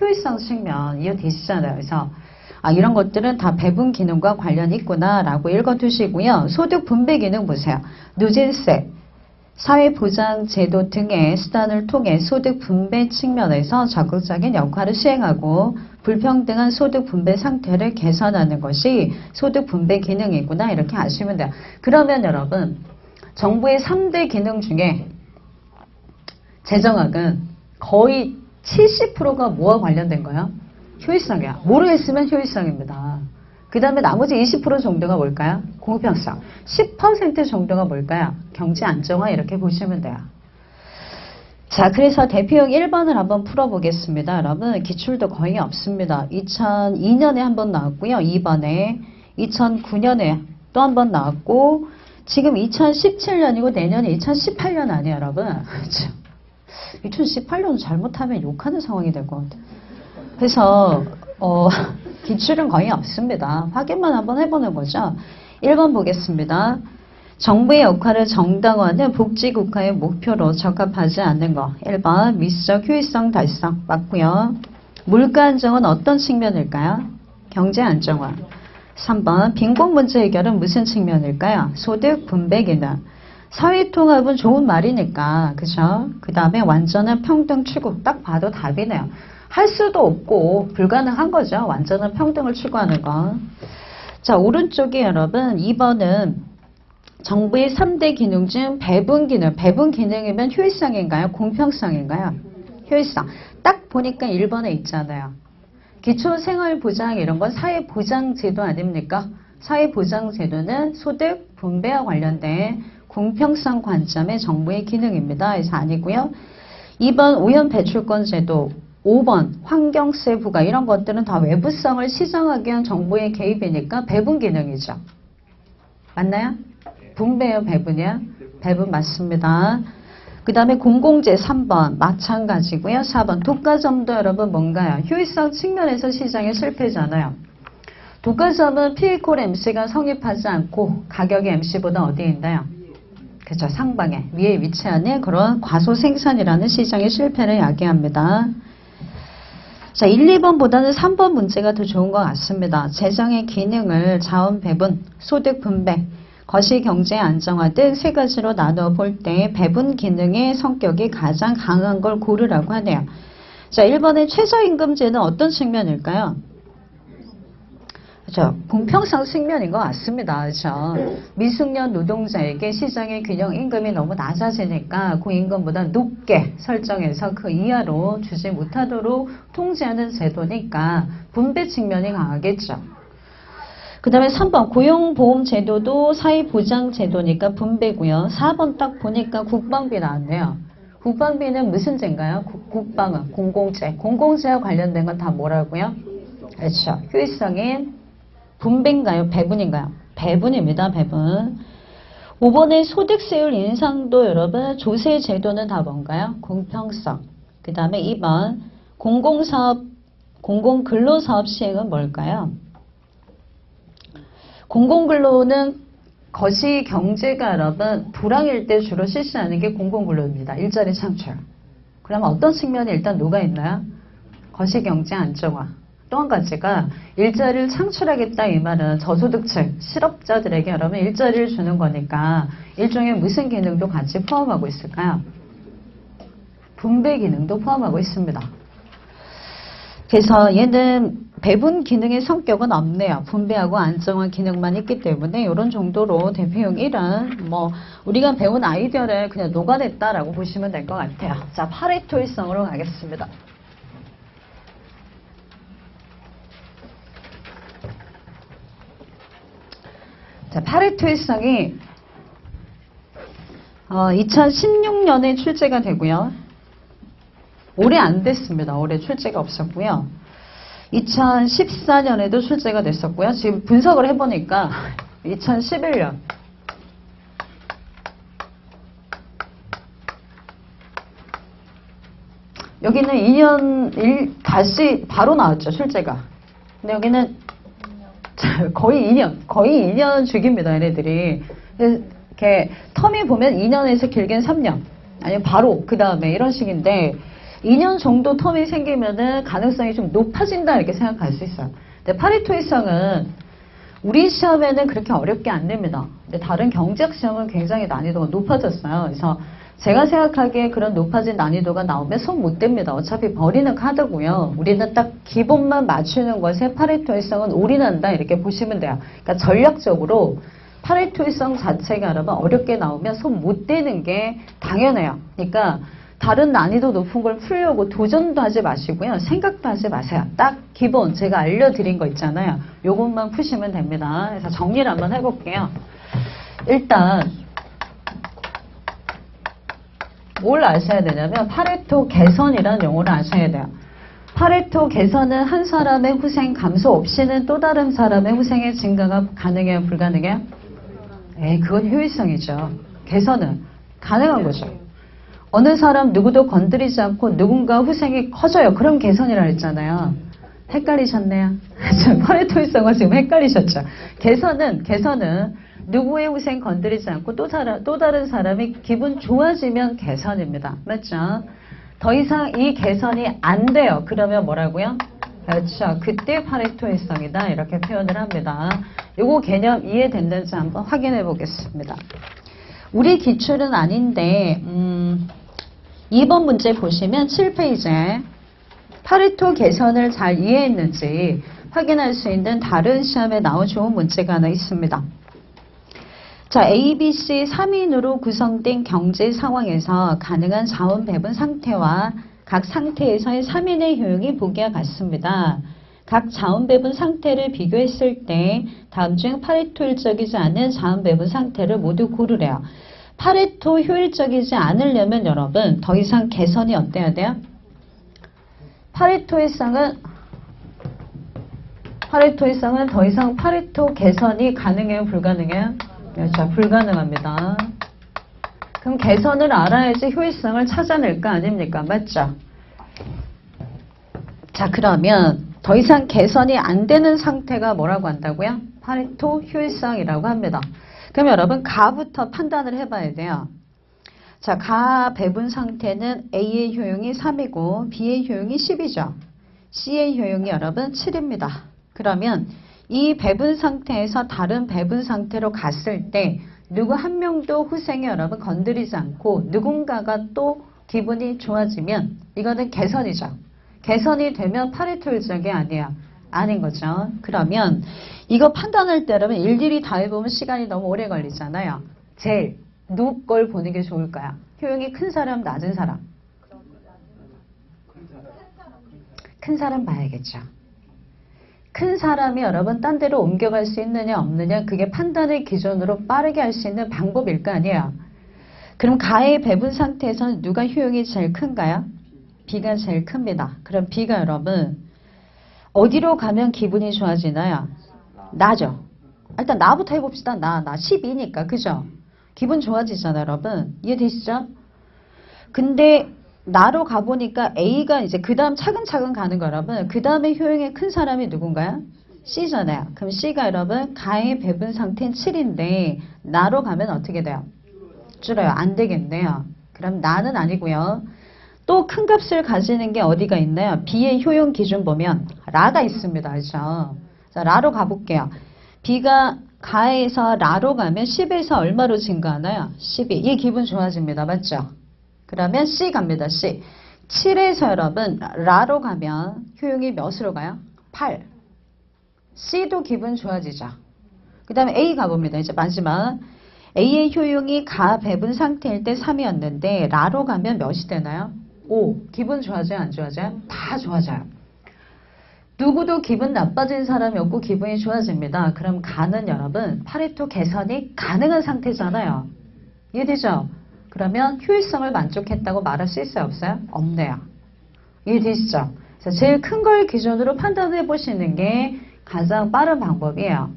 효율성 측면 이해되시잖아요. 그래서 이런 것들은 다 배분 기능과 관련이 있구나 라고 읽어두시고요. 소득 분배 기능 보세요. 누진세, 사회보장제도 등의 수단을 통해 소득 분배 측면에서 적극적인 역할을 수행하고 불평등한 소득 분배 상태를 개선하는 것이 소득 분배 기능이구나 이렇게 아시면 돼요. 그러면 여러분 정부의 3대 기능 중에 재정학은 거의 70%가 뭐와 관련된 거예요? 효율성이야. 모르겠으면 효율성입니다. 그 다음에 나머지 20% 정도가 뭘까요? 공평성. 10% 정도가 뭘까요? 경제 안정화 이렇게 보시면 돼요. 자, 그래서 대표형 1번을 한번 풀어보겠습니다. 여러분 기출도 거의 없습니다. 2002년에 한번 나왔고요. 2번에 2009년에 또 한 번 나왔고 지금 2017년이고 내년이 2018년 아니에요, 여러분. 2018년 잘못하면 욕하는 상황이 될 것 같아요. 그래서 기출은 거의 없습니다. 확인만 한번 해보는 거죠. 1번 보겠습니다. 정부의 역할을 정당화하는 복지국가의 목표로 적합하지 않는 거. 1번 미시적 효율성 달성 맞고요. 물가 안정은 어떤 측면일까요? 경제 안정화. 3번 빈곤 문제 해결은 무슨 측면일까요? 소득 분배 기능. 사회통합은 좋은 말이니까 그죠? 그 다음에 완전한 평등 추구. 딱 봐도 답이네요. 할 수도 없고 불가능한 거죠. 완전한 평등을 추구하는 건. 자, 오른쪽에 여러분 2번은 정부의 3대 기능 중 배분 기능. 배분 기능이면 효율성인가요? 공평성인가요? 효율성. 딱 보니까 1번에 있잖아요. 기초생활보장 이런 건 사회보장제도 아닙니까? 사회보장제도는 소득 분배와 관련된 공평성 관점의 정부의 기능입니다. 그래서 아니고요. 2번 오염배출권제도, 5번 환경세 부과 이런 것들은 다 외부성을 시장하기 위한 정부의 개입이니까 배분 기능이죠. 맞나요? 분배요, 배분이요? 배분 맞습니다. 그 다음에 공공재 3번 마찬가지고요. 4번 독과점도 여러분 뭔가요? 효율성 측면에서 시장에 실패잖아요. 독과점은 피해콜 MC가 성립하지 않고 가격이 MC보다 어디에 있나요? 그렇죠. 상방에 위에 위치하는 그런 과소 생산이라는 시장의 실패를 야기합니다. 자, 1, 2번보다는 3번 문제가 더 좋은 것 같습니다. 재정의 기능을 자원 배분, 소득 분배, 거시경제 안정화 등 세 가지로 나누어 볼 때 배분 기능의 성격이 가장 강한 걸 고르라고 하네요. 자, 1번의 최저임금제는 어떤 측면일까요? 그렇죠. 공평성 측면인 것 같습니다. 그렇죠. 미숙련 노동자에게 시장의 균형 임금이 너무 낮아지니까 그 임금보다 높게 설정해서 그 이하로 주지 못하도록 통제하는 제도니까 분배 측면이 강하겠죠. 그 다음에 3번 고용보험제도도 사회보장제도니까 분배고요. 4번 딱 보니까 국방비 나왔네요. 국방비는 무슨 제인가요? 국방은 공공재. 공공재와 관련된 건 다 뭐라고요? 그렇죠. 효율성인 분배인가요? 배분인가요? 배분입니다. 배분. 5번의 소득세율 인상도 여러분 조세제도는 다 뭔가요? 공평성. 그 다음에 2번 공공사업, 공공근로사업 시행은 뭘까요? 공공근로는 거시경제가 여러분 불황일 때 주로 실시하는 게 공공근로입니다. 일자리 창출. 그러면 어떤 측면이 일단 누가 있나요? 거시경제 안정화. 또 한 가지가 일자리를 창출하겠다 이 말은 저소득층, 실업자들에게 여러분 일자리를 주는 거니까 일종의 무슨 기능도 같이 포함하고 있을까요? 분배 기능도 포함하고 있습니다. 그래서 얘는 배분 기능의 성격은 없네요. 분배하고 안정화 기능만 있기 때문에 이런 정도로 대표용 1은 뭐 우리가 배운 아이디어를 그냥 녹아냈다라고 보시면 될 것 같아요. 자, 파레토일성으로 가겠습니다. 자, 파레토일성이 2016년에 출제가 되고요. 올해 안 됐습니다. 올해 출제가 없었고요. 2014년에도 출제가 됐었고요. 지금 분석을 해보니까 2011년 여기는 2년 다시 바로 나왔죠. 출제가. 근데 여기는 거의 2년 주기입니다. 얘네들이. 이렇게 텀이 보면 2년에서 길게는 3년 아니면 바로 그 다음에 이런 식인데 2년 정도 텀이 생기면은 가능성이 좀 높아진다 이렇게 생각할 수 있어요. 근데 파레토일성은 우리 시험에는 그렇게 어렵게 안 됩니다. 근데 다른 경제학 시험은 굉장히 난이도가 높아졌어요. 그래서 제가 생각하기에 그런 높아진 난이도가 나오면 손 못 댑니다. 어차피 버리는 카드고요. 우리는 딱 기본만 맞추는 것에 파레토일성은 올인한다 이렇게 보시면 돼요. 그러니까 전략적으로 파레토일성 자체가 여러분 어렵게 나오면 손 못 대는 게 당연해요. 그러니까 다른 난이도 높은 걸 풀려고 도전도 하지 마시고요. 생각도 하지 마세요. 딱 기본 제가 알려드린 거 있잖아요. 요것만 푸시면 됩니다. 그래서 정리를 한번 해볼게요. 일단 뭘 아셔야 되냐면 파레토 개선이라는 용어를 아셔야 돼요. 파레토 개선은 한 사람의 후생 감소 없이는 또 다른 사람의 후생의 증가가 가능해요? 불가능해요? 그건 효율성이죠. 개선은 가능한 거죠. 어느 사람 누구도 건드리지 않고 누군가 후생이 커져요. 그럼 개선이라 했잖아요. 헷갈리셨네요. 파레토일성과 지금 헷갈리셨죠. 개선은 누구의 후생 건드리지 않고 또 다른 사람이 기분 좋아지면 개선입니다. 맞죠? 더 이상 이 개선이 안 돼요. 그러면 뭐라고요? 그렇죠. 그때 파레토 일성이다. 이렇게 표현을 합니다. 요거 개념 이해됐는지 한번 확인해 보겠습니다. 우리 기출은 아닌데 2번 문제 보시면 7페이지에 파레토 개선을 잘 이해했는지 확인할 수 있는 다른 시험에 나온 좋은 문제가 하나 있습니다. 자, A, B, C 3인으로 구성된 경제 상황에서 가능한 자원 배분 상태와 각 상태에서의 3인의 효용이 보기와 같습니다. 각 자원 배분 상태를 비교했을 때 다음 중 파레토 효율적이지 않은 자원 배분 상태를 모두 고르래요. 파레토 효율적이지 않으려면 여러분 더 이상 개선이 어때야 돼요? 파레토 일성은 더 이상 파레토 개선이 가능해요? 불가능해요? 그렇죠. 불가능합니다. 그럼 개선을 알아야지 효율성을 찾아낼 거 아닙니까? 맞죠? 자, 그러면 더 이상 개선이 안 되는 상태가 뭐라고 한다고요? 파레토 효율성이라고 합니다. 그럼 여러분 가부터 판단을 해봐야 돼요. 자, 가 배분 상태는 A의 효용이 3이고 B의 효용이 10이죠. C의 효용이 여러분 7입니다. 그러면 이 배분 상태에서 다른 배분 상태로 갔을 때 누구 한 명도 후생이 여러분 건드리지 않고 누군가가 또 기분이 좋아지면 이거는 개선이죠. 개선이 되면 파레토 효율적이 아니야. 아닌 거죠. 그러면 이거 판단할 때 여러분 일일이 다 해보면 시간이 너무 오래 걸리잖아요. 제일 누구 걸 보는 게 좋을까요? 효용이 큰 사람, 낮은 사람? 큰 사람 봐야겠죠. 큰 사람이 여러분 딴 데로 옮겨갈 수 있느냐 없느냐 그게 판단의 기준으로 빠르게 할 수 있는 방법일 거 아니에요. 그럼 가의 배분 상태에서는 누가 효용이 제일 큰가요? B가 제일 큽니다. 그럼 B가 여러분 어디로 가면 기분이 좋아지나요? 나죠. 일단 나부터 해봅시다. 나 12니까 그죠? 기분 좋아지잖아요 여러분. 이해되시죠? 근데 나로 가보니까 A가 이제 그 다음 차근차근 가는 거 여러분. 그 다음에 효용이 큰 사람이 누군가요? C잖아요. 그럼 C가 여러분 가의 배분 상태는 7인데 나로 가면 어떻게 돼요? 줄어요. 안 되겠네요. 그럼 나는 아니고요. 또 큰 값을 가지는 게 어디가 있나요? B의 효용 기준 보면 라가 있습니다. 알죠? 자, 라로 가볼게요. B가 가에서 라로 가면 10에서 얼마로 증가하나요? 12. 이 기분 좋아집니다. 맞죠? 그러면 C 갑니다. C. 7에서 여러분 라로 가면 효용이 몇으로 가요? 8. C도 기분 좋아지죠. 그 다음에 A 가봅니다. 이제 마지막. A의 효용이 가 배분 상태일 때 3이었는데 라로 가면 몇이 되나요? 5. 기분 좋아져요? 안 좋아져요? 다 좋아져요. 누구도 기분 나빠진 사람이 없고 기분이 좋아집니다. 그럼 가는 여러분 파레토 개선이 가능한 상태잖아요. 이해되죠? 그러면 효율성을 만족했다고 말할 수 있어요? 없어요? 없네요. 이해되시죠? 그래서 제일 큰 걸 기준으로 판단해 보시는 게 가장 빠른 방법이에요.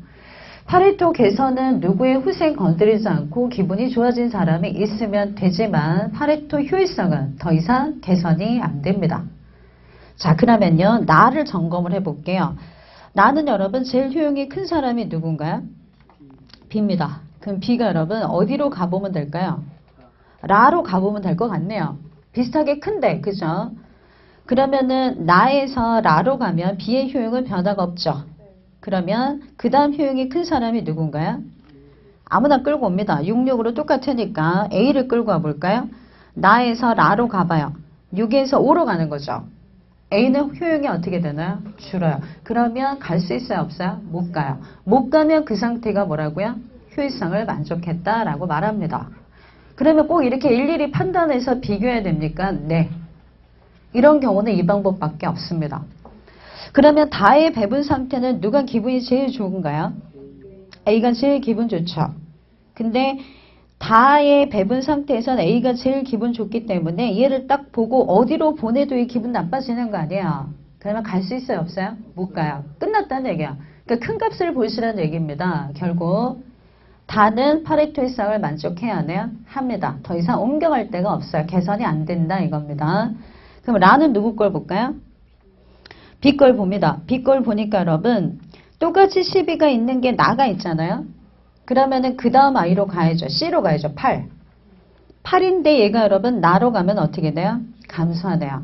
파레토 개선은 누구의 후생 건드리지 않고 기분이 좋아진 사람이 있으면 되지만 파레토 효율성은 더 이상 개선이 안 됩니다. 자, 그러면요. 나를 점검을 해볼게요. 나는 여러분 제일 효용이 큰 사람이 누군가요? B입니다. 그럼 B가 여러분 어디로 가보면 될까요? 라로 가보면 될 것 같네요. 비슷하게 큰데 그죠? 그러면은 나에서 라로 가면 B의 효용은 변화가 없죠. 그러면 그 다음 효용이 큰 사람이 누군가요? 아무나 끌고 옵니다. 66으로 똑같으니까 A를 끌고 와볼까요? 나에서 라로 가봐요. 6에서 5로 가는 거죠. A는 효용이 어떻게 되나요? 줄어요. 그러면 갈 수 있어요? 없어요? 못 가요. 못 가면 그 상태가 뭐라고요? 효율성을 만족했다라고 말합니다. 그러면 꼭 이렇게 일일이 판단해서 비교해야 됩니까? 네. 이런 경우는 이 방법밖에 없습니다. 그러면 다의 배분 상태는 누가 기분이 제일 좋은가요? A가 제일 기분 좋죠. 근데 다의 배분 상태에서는 A가 제일 기분 좋기 때문에 얘를 딱 보고 어디로 보내도 이 기분 나빠지는 거 아니에요. 그러면 갈 수 있어요? 없어요? 못 가요. 끝났다는 얘기야. 그러니까 큰 값을 보시라는 얘기입니다. 결국 다는 파레토 일성을 만족해야 하나요? 합니다. 더 이상 옮겨갈 데가 없어요. 개선이 안 된다 이겁니다. 그럼 라는 누구 걸 볼까요? B 걸 봅니다. B 걸 보니까 여러분 똑같이 12가 있는 게 나가 있잖아요. 그러면은 그 다음 I로 가야죠. C로 가야죠. 8. 8인데 얘가 여러분 나로 가면 어떻게 돼요? 감소하네요.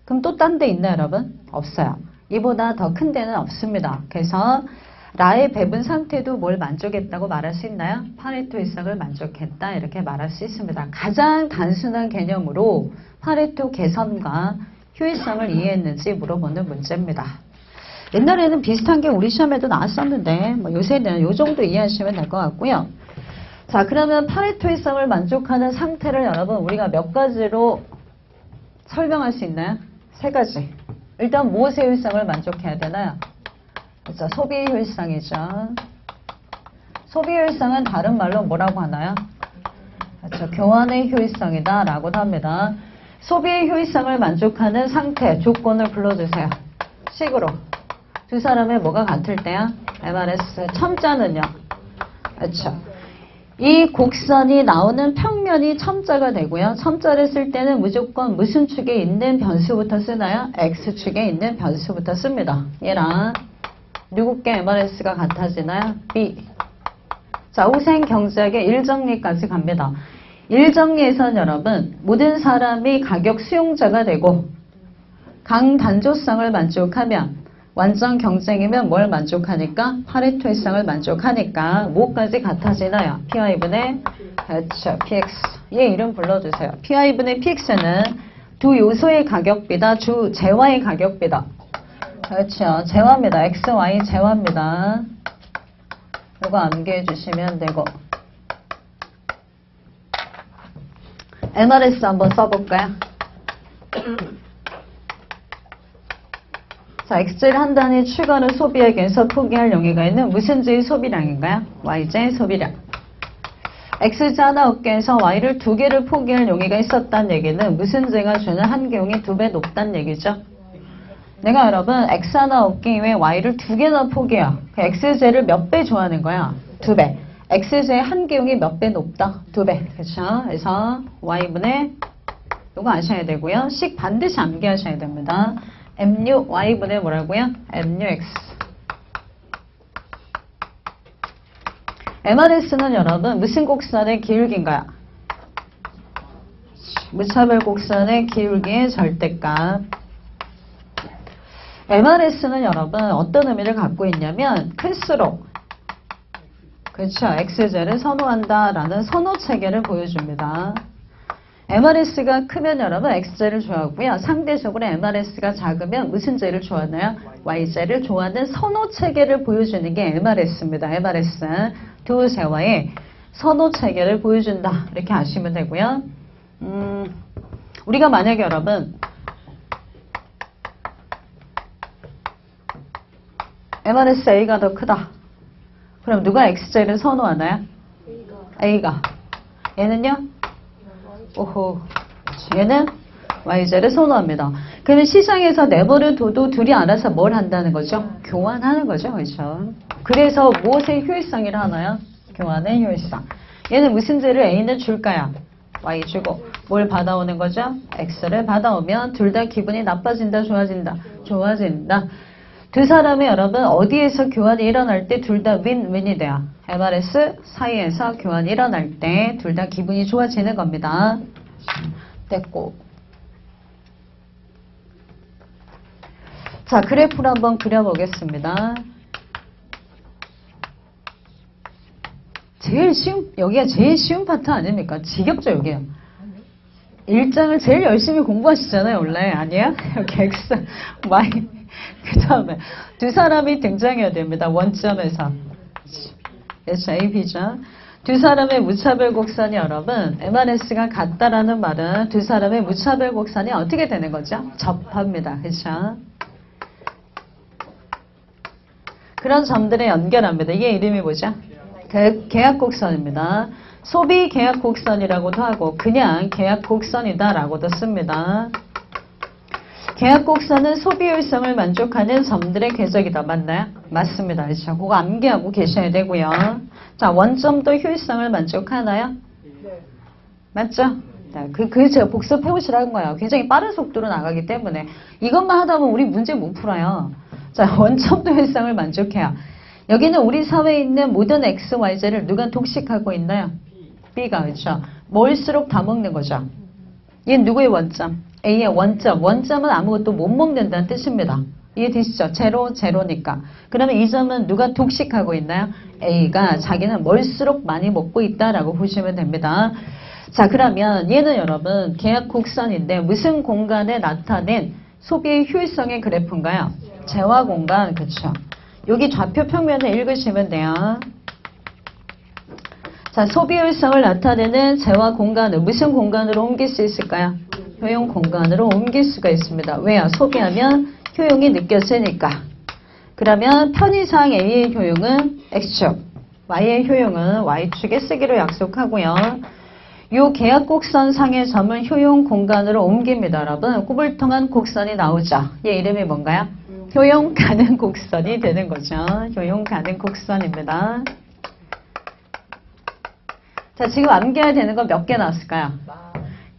그럼 또 딴 데 있나요, 여러분? 없어요. 이보다 더 큰 데는 없습니다. 그래서 라의 배분 상태도 뭘 만족했다고 말할 수 있나요? 파레토 일상을 만족했다 이렇게 말할 수 있습니다. 가장 단순한 개념으로 파레토 개선과 효율성을 이해했는지 물어보는 문제입니다. 옛날에는 비슷한 게 우리 시험에도 나왔었는데 뭐 요새는 요 정도 이해하시면 될 것 같고요. 자, 그러면 파레토 일상을 만족하는 상태를 여러분 우리가 몇 가지로 설명할 수 있나요? 3가지. 일단 무엇의 효율성을 만족해야 되나요? 그렇죠. 소비의 효율성이죠. 소비 효율성은 다른 말로 뭐라고 하나요? 그렇죠. 교환의 효율성이다 라고도 합니다. 소비의 효율성을 만족하는 상태, 조건을 불러주세요. 식으로. 두 사람의 뭐가 같을 때야? MRS. 첨자는요? 그렇죠. 이 곡선이 나오는 평면이 첨자가 되고요. 첨자를 쓸 때는 무조건 무슨 축에 있는 변수부터 쓰나요? X축에 있는 변수부터 씁니다. 얘랑 누구께 MRS가 같아지나요? B. 자, 우생 경제학의 일정리까지 갑니다. 일정리에서는 여러분 모든 사람이 가격 수용자가 되고 강단조성을 만족하면 완전 경쟁이면 뭘 만족하니까? 파레토 일상을 만족하니까 뭐까지 같아지나요? PI분의 그렇죠. PX. 얘 이름 불러주세요. PI분의 PX는 두 요소의 가격비다. 주 재화의 가격비다. 그렇죠. 재화입니다. X, Y 재화입니다. 이거 암기해 주시면 되고 MRS 한번 써볼까요? 자, X제를 한 단위 추가로 소비하기 위해서 포기할 용의가 있는 무슨 제의 소비량인가요? Y제의 소비량. X제 하나 얻기 위해서 Y를 2개를 포기할 용의가 있었다는 얘기는 무슨 제가 주는 한계용이 2배 높다는 얘기죠. 내가 여러분 X 하나 얻기 위해 Y를 2개나 포기해요. 그 X제를 몇 배 좋아하는 거야? 2배. X제의 한계용이 몇 배 높다? 2배. 그렇죠? 그래서 Y분의 이거 아셔야 되고요. 식 반드시 암기하셔야 됩니다. mu y분의 뭐라고요? mux. MRS는 여러분 무슨 곡선의 기울기인가요? 무차별 곡선의 기울기의 절대값. MRS는 여러분 어떤 의미를 갖고 있냐면 클수록 그렇죠. X제를 선호한다라는 선호 체계를 보여줍니다. MRS가 크면 여러분 X제를 좋아하고요. 상대적으로 MRS가 작으면 무슨 제를 좋아하나요? Y제를 좋아하는 선호 체계를 보여주는 게 MRS입니다. MRS. 두 재화의 선호 체계를 보여준다. 이렇게 아시면 되고요. 우리가 만약에 여러분 MRS A가 더 크다. 그럼 누가 X제를 선호하나요? A가. 얘는요? 오호. 얘는 Y제를 선호합니다. 그러면 시장에서 내버려 둬도 둘이 알아서 뭘 한다는 거죠? 교환하는 거죠. 그렇죠? 그래서 무엇의 효율성이라 하나요? 교환의 효율성. 얘는 무슨 제를 A는 줄까요? Y 주고 뭘 받아오는 거죠? X를 받아오면 둘 다 기분이 나빠진다, 좋아진다? 좋아진다. 두 사람이 여러분 어디에서 교환이 일어날 때 둘 다 윈윈이 돼요. MRS 사이에서 교환이 일어날 때 둘 다 기분이 좋아지는 겁니다. 됐고. 자, 그래프를 한번 그려보겠습니다. 제일 쉬운, 여기가 제일 쉬운 파트 아닙니까? 지겹죠, 여기요. 일장을 제일 열심히 공부하시잖아요, 원래. 아니에요? 여기 X, Y. 그 다음에 두 사람이 등장해야 됩니다. 원점에서. 그래서 A, B죠. 두 사람의 무차별 곡선이 여러분 MRS가 같다라는 말은 두 사람의 무차별 곡선이 어떻게 되는 거죠? 접합니다. 그렇죠? 그런 점들을 연결합니다. 이게 이름이 뭐죠? 계약곡선입니다. 소비 계약곡선이라고도 하고 그냥 계약곡선이다라고도 씁니다. 계약곡선은 소비 효율성을 만족하는 점들의 궤적이다. 맞나요? 맞습니다. 그렇죠? 그거 암기하고 계셔야 되고요. 자, 원점도 효율성을 만족하나요? 네. 맞죠? 그 제가 복습해 오시라는 거예요. 굉장히 빠른 속도로 나가기 때문에 이것만 하다 보면 우리 문제 못 풀어요. 자, 원점도 효율성을 만족해요. 여기는 우리 사회에 있는 모든 X, Y제를 누가 독식하고 있나요? B가. 그렇죠? 뭘수록 다 먹는 거죠. 얘는 누구의 원점? A의 원점. 원점은 아무것도 못 먹는다는 뜻입니다. 이해되시죠? 제로, 제로니까. 그러면 이 점은 누가 독식하고 있나요? A가 자기는 뭘수록 많이 먹고 있다라고 보시면 됩니다. 자, 그러면 얘는 여러분 계약 곡선인데 무슨 공간에 나타낸 소비의 효율성의 그래프인가요? 재화 공간, 그렇죠. 여기 좌표 평면을 읽으시면 돼요. 자, 소비 효율성을 나타내는 재화 공간을 무슨 공간으로 옮길 수 있을까요? 효용 공간으로 옮길 수가 있습니다. 왜요? 소비하면 효용이 느껴지니까. 그러면 편의상 A의 효용은 X축, Y의 효용은 Y축에 쓰기로 약속하고요. 요 계약 곡선 상의 점을 효용 공간으로 옮깁니다. 여러분, 꾸불통한 곡선이 나오죠. 얘 이름이 뭔가요? 효용 가능 곡선이 되는 거죠. 효용 가능 곡선입니다. 자, 지금 암기해야 되는 거 몇 개 나왔을까요?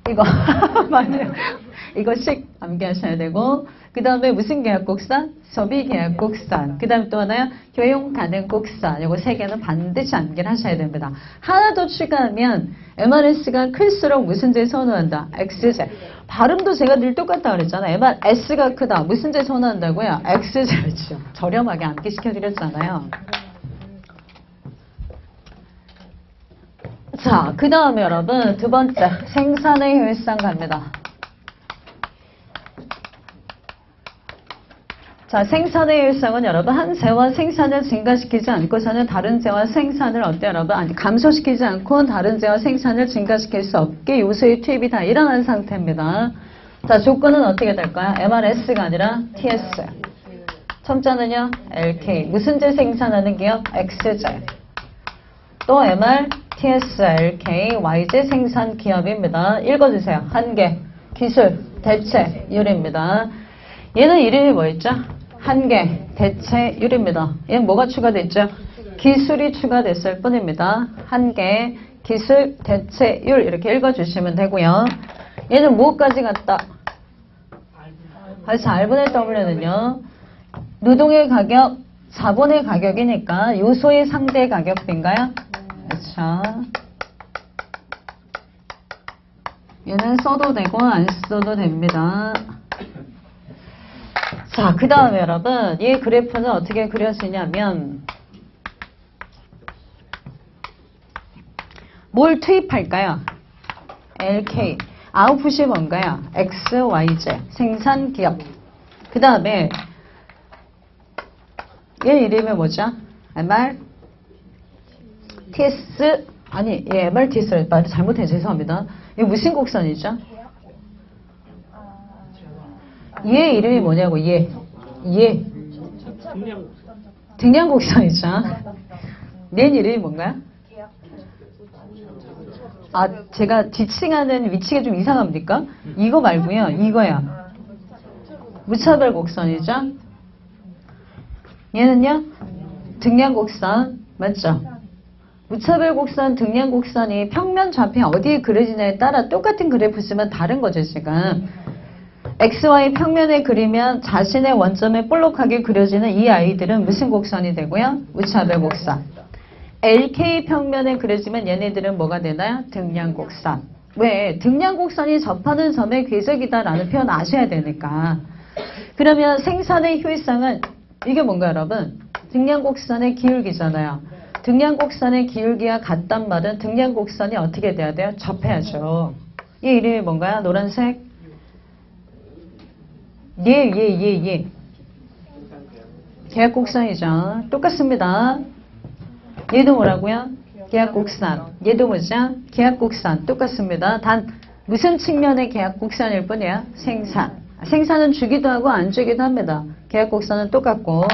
이거 맞아요. 이거씩 암기하셔야 되고, 그 다음에 무슨 계약 곡선? 소비 계약 곡선. 그 다음에 또 하나요? 효용 가능 곡선. 이거 세 개는 반드시 암기를 하셔야 됩니다. 하나 더 추가하면 MRS가 클수록 무슨 제 선호한다? X제. 발음도 제가 늘 똑같다 그랬잖아요. MRS가 크다. 무슨 제 선호한다고요? X제죠. 저렴하게 암기시켜드렸잖아요. 자, 그 다음에 여러분 두 번째 생산의 효율성 갑니다. 자, 생산의 효율성은 여러분 한 재와 생산을 증가시키지 않고서는 다른 재와 생산을 어때요 여러분? 아니, 감소시키지 않고 다른 재와 생산을 증가시킬 수 없게 요소의 투입이 다 일어난 상태입니다. 자, 조건은 어떻게 될까요? MRS가 아니라 TS. 첨자는요? LK. 무슨 재 생산하는 기업? X재. 또 MR, TS, LK, YJ 생산 기업입니다. 읽어주세요. 한계, 기술, 대체, 율입니다. 얘는 이름이 뭐였죠? 한계, 대체, 율입니다. 얘는 뭐가 추가됐죠? 기술이 추가됐을 뿐입니다. 한계, 기술, 대체, 율 이렇게 읽어주시면 되고요. 얘는 무엇까지 갔다? 그래서 R분의 W는요. 노동의 가격, 자본의 가격이니까 요소의 상대 가격비인가요? 그렇죠. 얘는 써도 되고 안 써도 됩니다. 자, 그 다음에 여러분 이 그래프는 어떻게 그려지냐면 뭘 투입할까요? LK. 아웃풋이 뭔가요? X, YZ. 생산 기업. 그 다음에 얘 이름이 뭐죠? MR TS 아니 예, MRTS를 말 잘못해 죄송합니다. 이거 무슨 곡선이죠? 얘 이름이 뭐냐고 얘 등량 곡선이죠. 얘 이름이 뭔가요? 아, 제가 지칭하는 위치가 좀 이상합니까? 이거 말고요. 이거야. 무차별 곡선이죠. 얘는요? 등량 곡선 맞죠? 무차별 곡선, 등량 곡선이 평면 좌표 어디에 그려지냐에 따라 똑같은 그래프지만 다른 거죠, 지금. XY 평면에 그리면 자신의 원점에 볼록하게 그려지는 이 아이들은 무슨 곡선이 되고요? 무차별 곡선. LK 평면에 그려지면 얘네들은 뭐가 되나요? 등량 곡선. 왜? 등량 곡선이 접하는 점의 궤적이다라는 표현 아셔야 되니까. 그러면 생산의 효율성은 이게 뭔가 여러분? 등량 곡선의 기울기잖아요. 등량 곡선의 기울기와 같단 말은 등량 곡선이 어떻게 돼야 돼요? 접해야죠. 이 이름이 뭔가요? 노란색? 예. 계약 곡선이죠. 똑같습니다. 얘도 뭐라고요? 계약 곡선. 얘도 뭐죠? 계약 곡선. 똑같습니다. 단 무슨 측면의 계약 곡선일 뿐이야? 생산. 생산은 주기도 하고 안 주기도 합니다. 계약 곡선은 똑같고.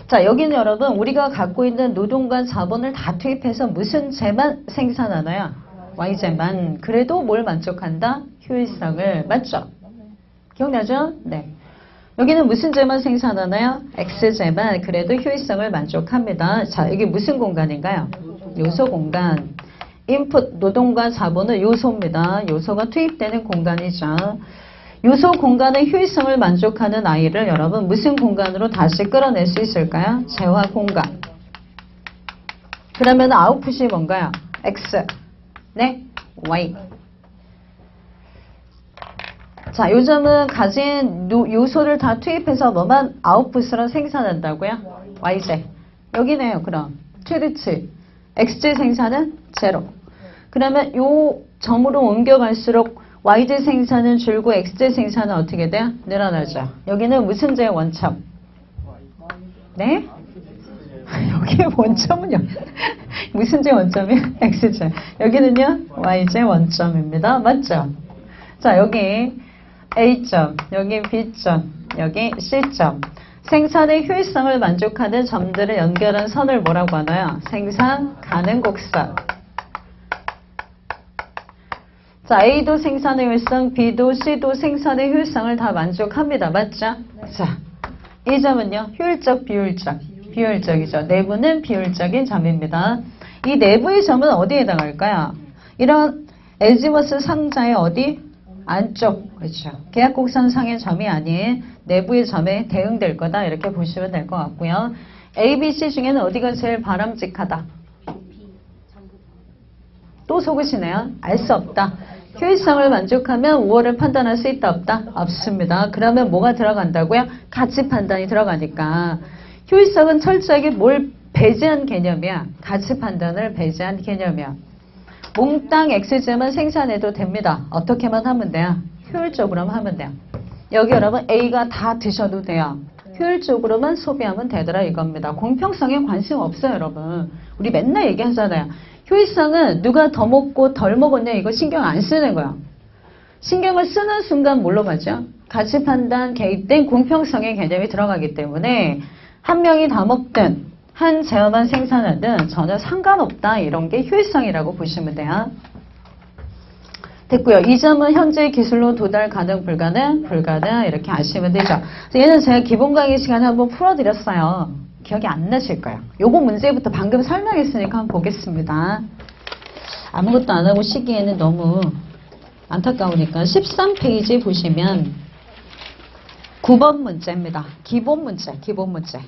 자, 여기는 여러분 우리가 갖고 있는 노동과 자본을 다 투입해서 무슨 재만 생산하나요? Y재만. 그래도 뭘 만족한다? 효율성을. 맞죠? 기억나죠? 네. 여기는 무슨 재만 생산하나요? X재만. 그래도 효율성을 만족합니다. 자, 이게 무슨 공간인가요? 요소 공간. 인풋, 노동과 자본은 요소입니다. 요소가 투입되는 공간이죠. 요소 공간의 효율성을 만족하는 아이를 여러분 무슨 공간으로 다시 끌어낼 수 있을까요? 재화 공간. 그러면 아웃풋이 뭔가요? X. 네? Y. 자, 요점은 가진 요소를 다 투입해서 뭐만 아웃풋으로 생산한다고요? YJ. 여기네요, 그럼. 최대치. XJ 생산은 제로. 그러면 요 점으로 옮겨갈수록 YJ 생산은 줄고 XJ 생산은 어떻게 돼요? 늘어나죠. 여기는 무슨 제 원점? 네? 여기에 원점은요? 무슨 제 원점이요? XJ. 여기는요? YJ 원점입니다. 맞죠? 자, 여기 A점, 여기 B점, 여기 C점. 생산의 효율성을 만족하는 점들을 연결한 선을 뭐라고 하나요? 생산 가능 곡선. 자, A도 생산의 효율성, B도 C도 생산의 효율성을 다 만족합니다. 맞죠? 네. 자, 이 점은요. 효율적, 비효율적. 비효율적이죠. 내부는 비효율적인 점입니다. 이 내부의 점은 어디에 해당할까요? 이런 에지머스 상자의 어디? 안쪽. 그렇죠. 계약곡선상의 점이 아닌 내부의 점에 대응될 거다. 이렇게 보시면 될 것 같고요. A, B, C 중에는 어디가 제일 바람직하다? 또 속으시네요. 알 수 없다. 효율성을 만족하면 5월을 판단할 수 있다 없다? 없습니다. 그러면 뭐가 들어간다고요? 가치 판단이 들어가니까. 효율성은 철저하게 뭘 배제한 개념이야. 가치 판단을 배제한 개념이야. 몽땅 X점은 생산해도 됩니다. 어떻게만 하면 돼요? 효율적으로만 하면 돼요. 여기 여러분 A가 다 드셔도 돼요. 효율적으로만 소비하면 되더라 이겁니다. 공평성에 관심 없어요 여러분. 우리 맨날 얘기하잖아요. 효율성은 누가 더 먹고 덜 먹었냐 이거 신경 안 쓰는 거야. 신경을 쓰는 순간 뭘로 가죠? 가치 판단 개입된 공평성의 개념이 들어가기 때문에 한 명이 다 먹든 한 제어만 생산하든 전혀 상관없다. 이런 게 효율성이라고 보시면 돼요. 됐고요. 이 점은 현재 기술로 도달 가능 불가능? 불가능 이렇게 아시면 되죠. 얘는 제가 기본 강의 시간에 한번 풀어드렸어요. 기억이 안 나실 거예요. 요거 문제부터 방금 설명했으니까 한번 보겠습니다. 아무것도 안 하고 시기에는 너무 안타까우니까 13페이지 보시면 9번 문제입니다. 기본 문제, 기본 문제.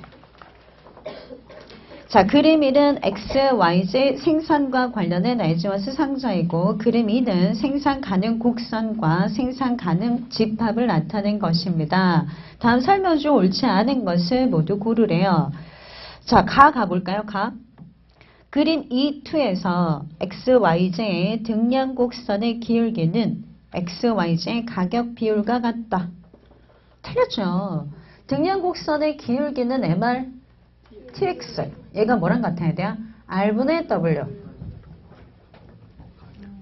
자, 그림 1은 X, Y, Z 생산과 관련된 에지머스 상자이고 그림 2는 생산 가능 곡선과 생산 가능 집합을 나타낸 것입니다. 다음 설명 중 옳지 않은 것을 모두 고르래요. 자, 가볼까요? 그림 2.2에서 X, Y, Z의 등량 곡선의 기울기는 X, Y, Z의 가격 비율과 같다. 틀렸죠. 등량 곡선의 기울기는 MR TX. 얘가 뭐랑 같아야 돼요? R분의 W.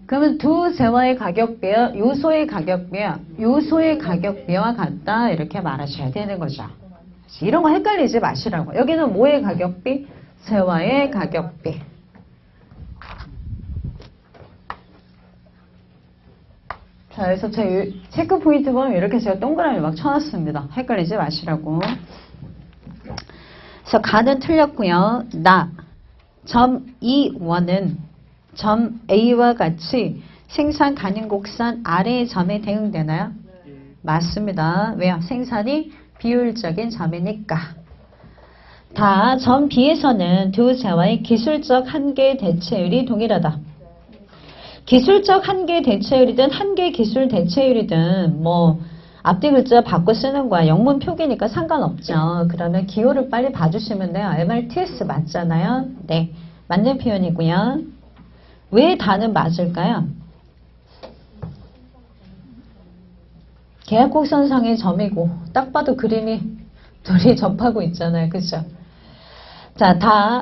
그러면 두 재화의 가격비와 요소의 가격비와 같다. 이렇게 말하셔야 되는 거죠. 이런 거 헷갈리지 마시라고. 여기는 뭐의 가격비? 재화의 가격비. 자, 그래서 제 체크 포인트 보면 이렇게 제가 동그라미 막 쳐놨습니다. 헷갈리지 마시라고. 그래서 가는 틀렸고요. 점 E1은 점 A와 같이 생산 가능 곡선 아래의 점에 대응되나요? 맞습니다. 왜요? 생산이 비효율적인 점이니까. 점 B에서는 두 재화의 기술적 한계 대체율이 동일하다. 기술적 한계 대체율이든 한계 기술 대체율이든 뭐 앞뒤 글자 바꿔 쓰는 거야. 영문 표기니까 상관없죠. 그러면 기호를 빨리 봐주시면 돼요. MRTS 맞잖아요. 네, 맞는 표현이고요. 왜 다는 맞을까요? 계약곡선상의 점이고 딱 봐도 그림이 둘이 접하고 있잖아요. 그죠? 자,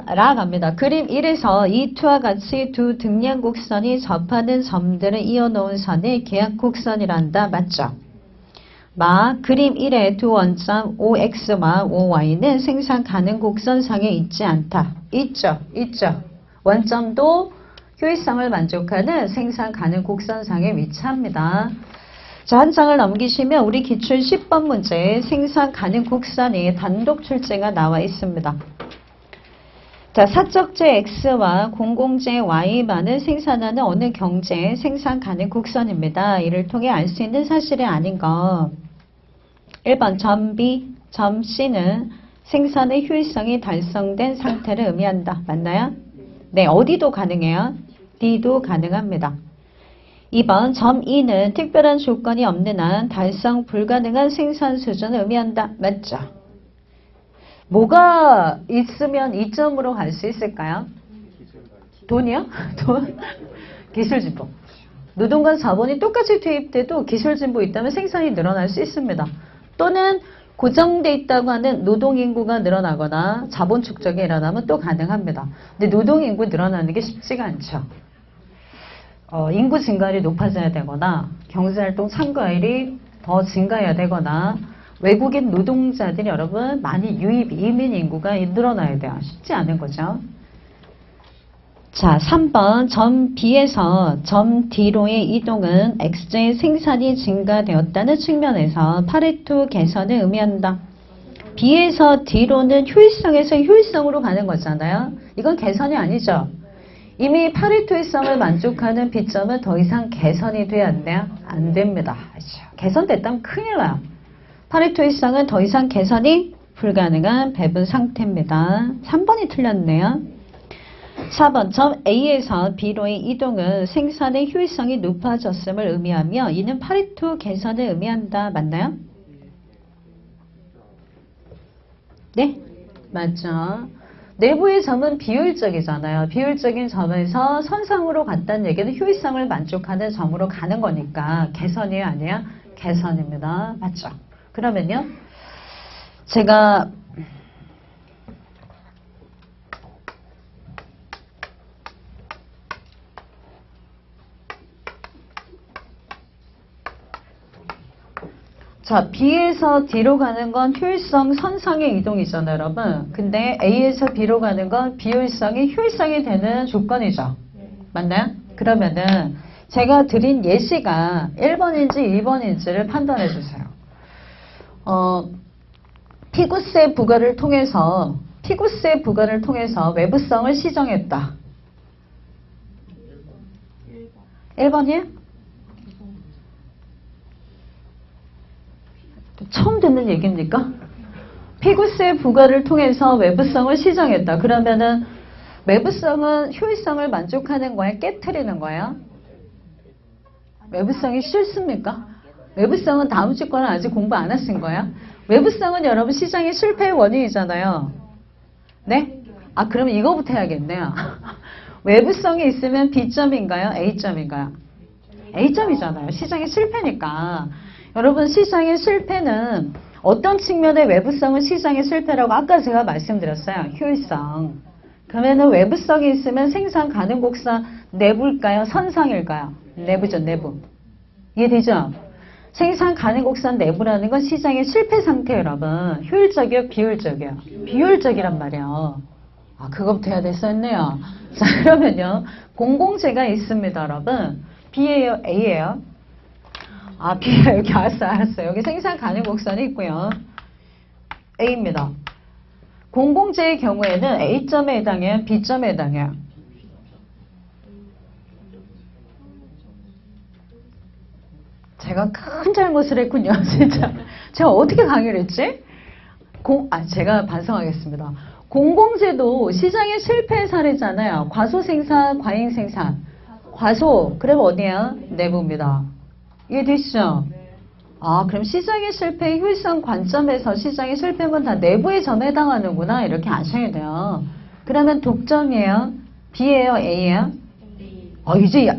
라 갑니다. 그림 1에서 이 투와 같이 두 등량곡선이 접하는 점들을 이어놓은 선을 계약곡선이란다. 맞죠? 그림 1의 두 원점 OX와 OY는 생산 가능 곡선상에 있지 않다. 있죠. 원점도 효율성을 만족하는 생산 가능 곡선상에 위치합니다. 자, 한 장을 넘기시면 우리 기출 10번 문제에 생산 가능 곡선이 단독 출제가 나와 있습니다. 자, 사적제 X와 공공제 Y만을 생산하는 어느 경제의 생산 가능 곡선입니다. 이를 통해 알 수 있는 사실이 아닌 것. 1번 점 B, 점 C는 생산의 효율성이 달성된 상태를 의미한다. 맞나요? 네, 어디도 가능해요? D도 가능합니다. 2번 점 2는 특별한 조건이 없는 한 달성 불가능한 생산 수준을 의미한다. 맞죠? 뭐가 있으면 이 점으로 갈 수 있을까요? 돈이요? 돈? 기술진보. 노동과 자본이 똑같이 투입돼도 기술진보 있다면 생산이 늘어날 수 있습니다. 또는 고정돼 있다고 하는 노동인구가 늘어나거나 자본 축적이 일어나면 또 가능합니다. 근데 노동인구 늘어나는 게 쉽지가 않죠. 인구 증가율이 높아져야 되거나 경제활동 참가율이 더 증가해야 되거나 외국인 노동자들이 여러분 많이 유입, 이민 인구가 늘어나야 돼요. 쉽지 않은 거죠. 자, 3번 점 B에서 점 D로의 이동은 X의 생산이 증가되었다는 측면에서 파레토 개선을 의미한다. B에서 D로는 효율성에서 효율성으로 가는 거잖아요. 이건 개선이 아니죠. 이미 파레토의 성을 만족하는 B점은 더 이상 개선이 돼야 안 돼요? 안 됩니다. 개선됐다면 큰일 나요. 파레토의 성은 더 이상 개선이 불가능한 배분 상태입니다. 3번이 틀렸네요. 4번 점 A에서 B로의 이동은 생산의 효율성이 높아졌음을 의미하며 이는 파레토 개선을 의미한다. 맞나요? 네? 맞죠. 내부의 점은 비효율적이잖아요. 비효율적인 점에서 선상으로 갔다는 얘기는 효율성을 만족하는 점으로 가는 거니까 개선이에요? 아니에요? 개선입니다. 맞죠? 그러면요. 제가 자, B에서 D로 가는 건 효율성 선상의 이동이잖아요, 여러분. 근데 A에서 B로 가는 건 비효율성이 효율성이 되는 조건이죠. 맞나요? 그러면은 제가 드린 예시가 1번인지 2번인지를 판단해 주세요. 피구세 부과를 통해서 외부성을 시정했다. 1번이에요? 처음 듣는 얘기입니까? 피구세 부과를 통해서 외부성을 시정했다. 그러면은 외부성은 효율성을 만족하는 거예요? 깨트리는 거예요? 외부성이 싫습니까? 외부성은 다음 주 거는 아직 공부 안 하신 거예요? 외부성은 여러분 시장의 실패의 원인이잖아요. 네? 아, 그러면 이거부터 해야겠네요. 외부성이 있으면 B점인가요? A점인가요? A점이잖아요. 시장의 실패니까. 여러분 시장의 실패는 어떤 측면의 외부성은 시장의 실패라고 아까 제가 말씀드렸어요. 효율성. 그러면은 외부성이 있으면 생산 가능 곡선 내부일까요? 선상일까요? 내부죠, 내부. 이해되죠? 생산 가능 곡선 내부라는 건 시장의 실패 상태 여러분. 효율적이요? 비효율적이요? 비효율적이란 말이에요. 아, 그거부터 해야 됐었네요. 자, 그러면요. 공공재가 있습니다, 여러분. B예요? A예요? 아, B가 여기 알았어요. 여기 생산 가능 곡선이 있고요. A입니다. 공공재의 경우에는 A점에 해당해요? B점에 해당해요? 제가 큰 잘못을 했군요. 진짜. 제가 어떻게 강의를 했지? 제가 반성하겠습니다. 공공재도 시장의 실패 사례잖아요. 과소생산, 과잉생산. 과소, 그럼 어디야? 내부입니다. 이해되시죠? 아, 그럼 시장의 실패의 효율성 관점에서 시장의 실패는 다 내부의 점에 해당하는구나. 이렇게 아셔야 돼요. 그러면 독점이에요? B예요? A예요?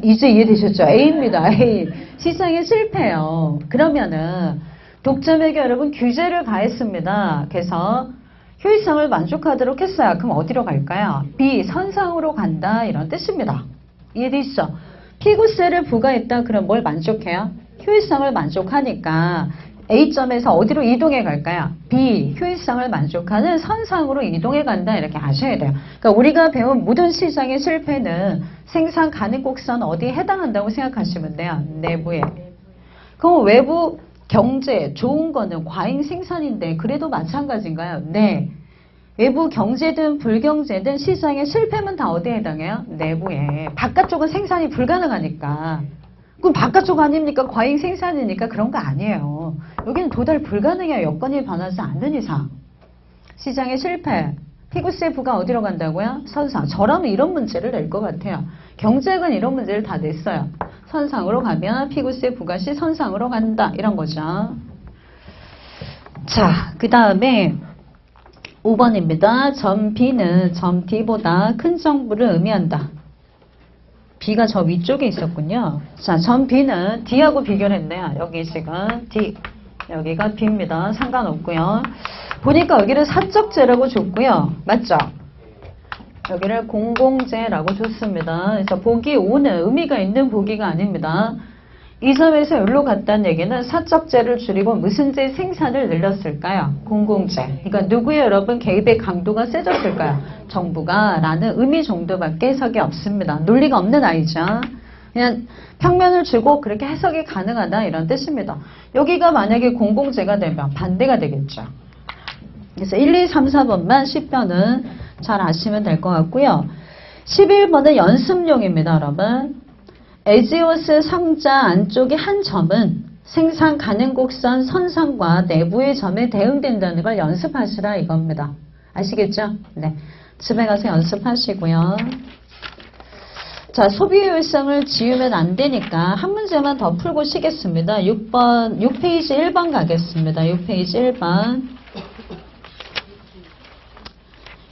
이제 이해되셨죠? A입니다. A. 시장의 실패예요. 그러면은 독점에게 여러분 규제를 가했습니다. 그래서 효율성을 만족하도록 했어요. 그럼 어디로 갈까요? B. 선상으로 간다. 이런 뜻입니다. 이해되시죠? 피구세를 부과했다. 그럼 뭘 만족해요? 효율성을 만족하니까 A점에서 어디로 이동해 갈까요? B. 효율성을 만족하는 선상으로 이동해 간다. 이렇게 아셔야 돼요. 그러니까 우리가 배운 모든 시장의 실패는 생산 가능 곡선 어디에 해당한다고 생각하시면 돼요. 내부에. 그럼 외부 경제 좋은 거는 과잉 생산인데 그래도 마찬가지인가요? 네. 외부 경제든 불경제든 시장의 실패면 다 어디에 해당해요? 내부에. 바깥쪽은 생산이 불가능하니까. 그럼 바깥쪽 아닙니까? 과잉 생산이니까 그런 거 아니에요. 여기는 도달 불가능해요. 여건이 변하지 않는 이상. 시장의 실패. 피구세 부가 어디로 간다고요? 선상. 저라면 이런 문제를 낼 것 같아요. 경제학은 이런 문제를 다 냈어요. 선상으로 가면 피구스의 부가시 선상으로 간다. 이런 거죠. 자, 그 다음에 5번입니다. 점 B는 점 D보다 큰 정부를 의미한다. B가 저 위쪽에 있었군요. 자, 점 B는 D하고 비교를 했네요. 여기 지금 D, 여기가 B입니다. 상관없고요. 보니까 여기를 사적제라고 줬고요. 맞죠? 여기를 공공제라고 줬습니다. 그래서 보기 5는 의미가 있는 보기가 아닙니다. 이 점에서 여기로 갔다는 얘기는 사적제를 줄이고 무슨 제 생산을 늘렸을까요? 공공제. 그러니까 누구의 여러분 개입의 강도가 세졌을까요? 정부가 라는 의미 정도밖에 해석이 없습니다. 논리가 없는 아이죠. 그냥 평면을 주고 그렇게 해석이 가능하다 이런 뜻입니다. 여기가 만약에 공공제가 되면 반대가 되겠죠. 그래서 1, 2, 3, 4번만 10번은 잘 아시면 될 것 같고요. 11번은 연습용입니다, 여러분. 에지오스 상자 안쪽의 한 점은 생산 가능 곡선 선상과 내부의 점에 대응된다는 걸 연습하시라 이겁니다. 아시겠죠? 네. 집에 가서 연습하시고요. 자, 소비효율성을 지우면 안 되니까 한 문제만 더 풀고 쉬겠습니다. 6페이지 1번 가겠습니다. 6페이지 1번.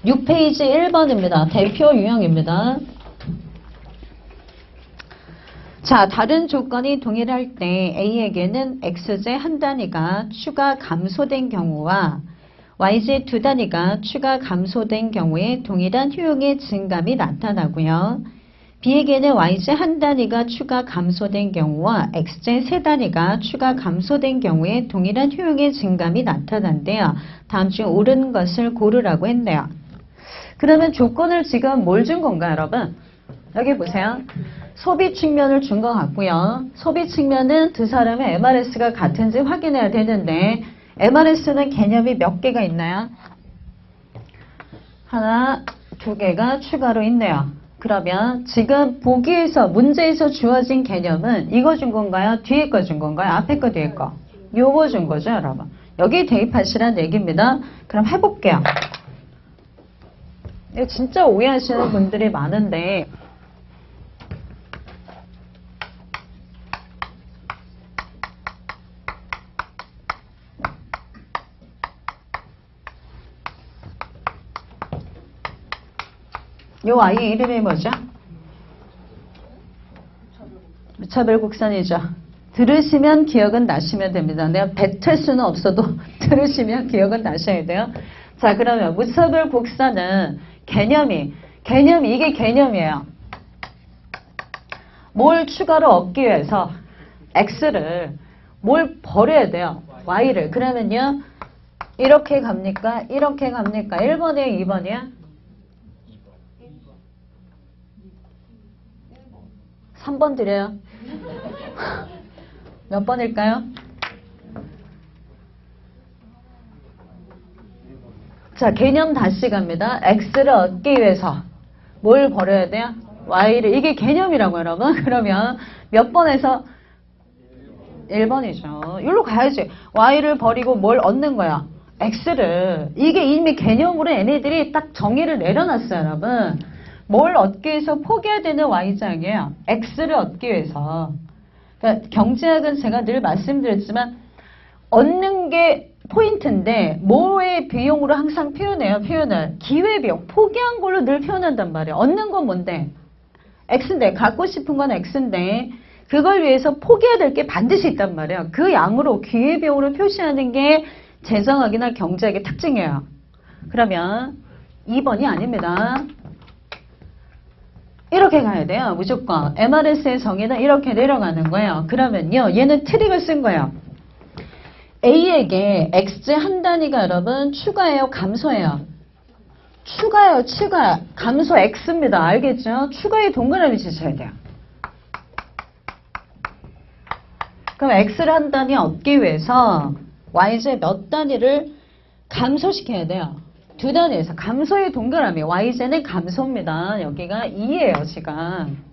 6페이지 1번입니다. 대표 유형입니다. 자, 다른 조건이 동일할 때 A에게는 X제 한 단위가 추가 감소된 경우와 YJ 두 단위가 추가 감소된 경우에 동일한 효용의 증감이 나타나고요. B에게는 YJ 한 단위가 추가 감소된 경우와 X제 세 단위가 추가 감소된 경우에 동일한 효용의 증감이 나타난대요. 다음 중 옳은 것을 고르라고 했네요. 그러면 조건을 지금 뭘 준 건가요, 여러분? 여기 보세요. 소비 측면을 준 것 같고요. 소비 측면은 두 사람의 MRS가 같은지 확인해야 되는데 MRS는 개념이 몇 개가 있나요? 하나, 두 개가 추가로 있네요. 그러면 지금 보기에서 문제에서 주어진 개념은 이거 준 건가요? 뒤에 거 준 건가요? 앞에 거 뒤에 거? 요거 준 거죠, 여러분. 여기 대입하시라는 얘기입니다. 그럼 해볼게요. 이거 진짜 오해하시는 분들이 많은데 요 아이의 이름이 뭐죠? 무차별 곡선이죠. 들으시면 기억은 나시면 됩니다. 내가 뱉을 수는 없어도 들으시면 기억은 나셔야 돼요. 자, 그러면 무차별 곡선은 개념이 이게 개념이에요. 뭘 추가로 얻기 위해서 X를 뭘 버려야 돼요. Y를. 그러면요. 이렇게 갑니까? 이렇게 갑니까? 1번이에요? 2번이야? 3번 드려요. 몇 번일까요? 자, 개념 다시 갑니다. X를 얻기 위해서 뭘 버려야 돼요? Y를. 이게 개념이라고 여러분. 그러면 몇 번에서 1번이죠. 여기로 가야지. Y를 버리고 뭘 얻는 거야? X를. 이게 이미 개념으로 얘네들이 딱 정의를 내려놨어요, 여러분. 뭘 얻기 위해서 포기해야 되는 Y장이에요. X를 얻기 위해서. 그러니까 경제학은 제가 늘 말씀드렸지만 얻는 게 포인트인데 뭐의 비용으로 항상 표현해요. 표현을. 기회비용. 포기한 걸로 늘 표현한단 말이에요. 얻는 건 뭔데? X인데. 갖고 싶은 건 X인데 그걸 위해서 포기해야 될 게 반드시 있단 말이에요. 그 양으로 기회비용으로 표시하는 게 재정학이나 경제학의 특징이에요. 그러면 2번이 아닙니다. 이렇게 가야 돼요. 무조건. MRS의 정의는 이렇게 내려가는 거예요. 그러면요. 얘는 트릭을 쓴 거예요. A에게 X제 한 단위가 여러분 추가예요? 감소예요? 추가예요. 추가. 감소 X입니다. 알겠죠? 추가에 동그라미 치셔야 돼요. 그럼 X를 한 단위 얻기 위해서 YJ 몇 단위를 감소시켜야 돼요? 두 단위에서 감소의 동그라미. YJ는 감소입니다. 여기가 2예요, 지금.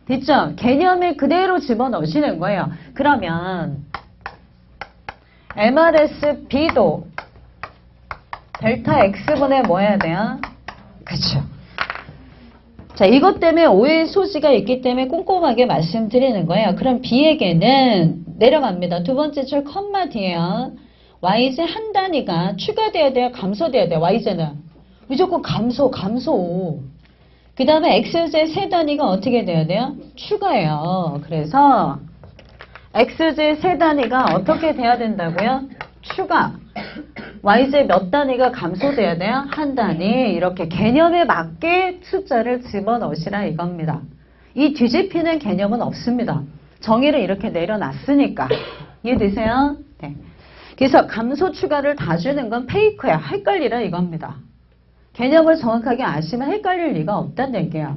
됐죠? 개념을 그대로 집어넣으시는 거예요. 그러면 MRS B도 델타 X분의 뭐 해야 돼요? 그쵸. 자, 이것 때문에 오해의 소지가 있기 때문에 꼼꼼하게 말씀드리는 거예요. 그럼 B에게는 내려갑니다. 두 번째 줄 컴마 뒤에요. yj 한 단위가 추가돼야 돼요? 감소돼야 돼요? yj는 무조건 감소. 그 다음에 xj 세 단위가 어떻게 돼야 돼요? 추가예요. 그래서 xj 세 단위가 어떻게 돼야 된다고요? 추가. yj 몇 단위가 감소돼야 돼요? 한 단위. 이렇게 개념에 맞게 숫자를 집어넣으시라 이겁니다. 이 뒤집히는 개념은 없습니다. 정의를 이렇게 내려놨으니까. 이해되세요? 네. 그래서 감소 추가를 다 주는 건 페이크야. 헷갈리라 이겁니다. 개념을 정확하게 아시면 헷갈릴 리가 없다는 얘기예요.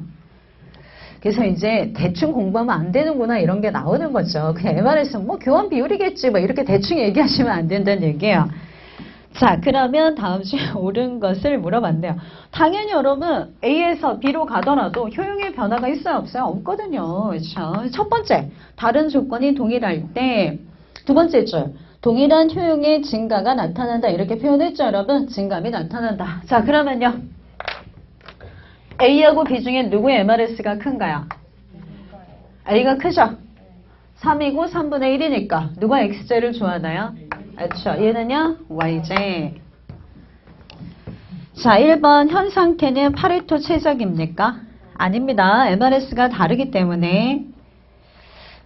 그래서 이제 대충 공부하면 안 되는구나 이런 게 나오는 거죠. 그냥 MRS는 뭐 교환 비율이겠지 뭐 이렇게 대충 얘기하시면 안 된다는 얘기예요. 자, 그러면 다음 주에 옳은 것을 물어봤네요. 당연히 여러분 A에서 B로 가더라도 효용의 변화가 있어요 없어요? 없거든요. 그렇죠? 첫 번째, 다른 조건이 동일할 때 두 번째 줄 동일한 효용의 증가가 나타난다 이렇게 표현했죠 여러분? 증감이 나타난다. 자, 그러면요 A하고 B 중에 누구의 MRS가 큰가요? A가 크죠? 3이고 3분의 1이니까 누가 XJ를 좋아하나요? 그렇죠. 얘는요 YJ. 자, 1번 현 상태는 파레토 최적입니까? 아닙니다. MRS가 다르기 때문에.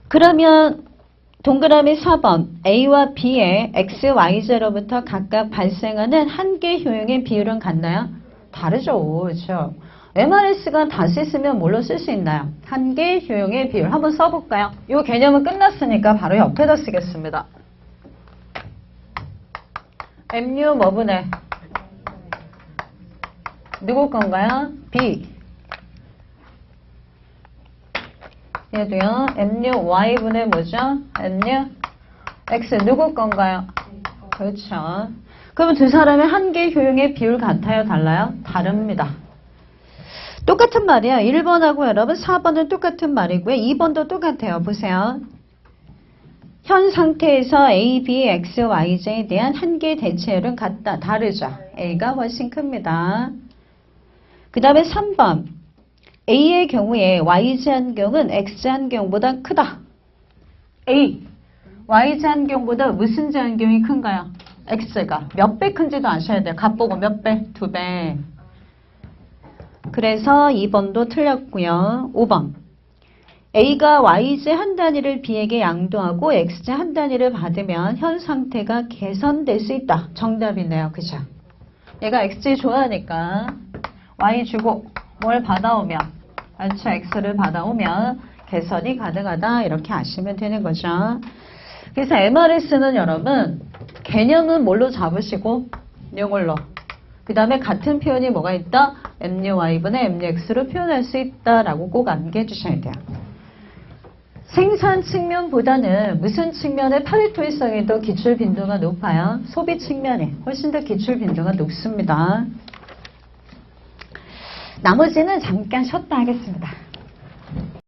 그러면 동그라미 4번 A와 B의 X, YJ로부터 각각 발생하는 한계 효용의 비율은 같나요? 다르죠. 그렇죠. MRS가 다시 쓰면 뭘로 쓸 수 있나요? 한계 효용의 비율. 한번 써볼까요? 이 개념은 끝났으니까 바로 옆에다 쓰겠습니다. MU 뭐분의? 누구 건가요? B. 얘도요. MU Y분의 뭐죠? MU X 누구 건가요? 그렇죠. 그러면 두 사람의 한계 효용의 비율 같아요? 달라요? 다릅니다. 똑같은 말이에요. 1번하고 여러분 4번은 똑같은 말이고요. 2번도 똑같아요. 보세요. 현 상태에서 A, B, X, YJ에 대한 한계 대체율은 같다. 다르죠. A가 훨씬 큽니다. 그 다음에 3번. A의 경우에 YJ 한경은 XJ 한경보다 크다. A. YJ 한경보다 무슨 제 한경이 큰가요? X가. 몇 배 큰지도 아셔야 돼요. 값보고 몇 배? 2배. 그래서 2번도 틀렸고요. 5번. A가 YJ 한 단위를 B에게 양도하고 XJ 한 단위를 받으면 현 상태가 개선될 수 있다. 정답이네요. 그죠? 얘가 XJ 좋아하니까 Y 주고 뭘 받아오면 그렇죠. X를 받아오면 개선이 가능하다. 이렇게 아시면 되는 거죠. 그래서 MRS는 여러분 개념은 뭘로 잡으시고 이걸로 그 다음에 같은 표현이 뭐가 있다? MUY분의 MUX로 표현할 수 있다라고 꼭 암기해 주셔야 돼요. 생산 측면보다는 무슨 측면의 파레토일성이 더 기출 빈도가 높아요? 소비 측면이 훨씬 더 기출 빈도가 높습니다. 나머지는 잠깐 쉬었다 하겠습니다.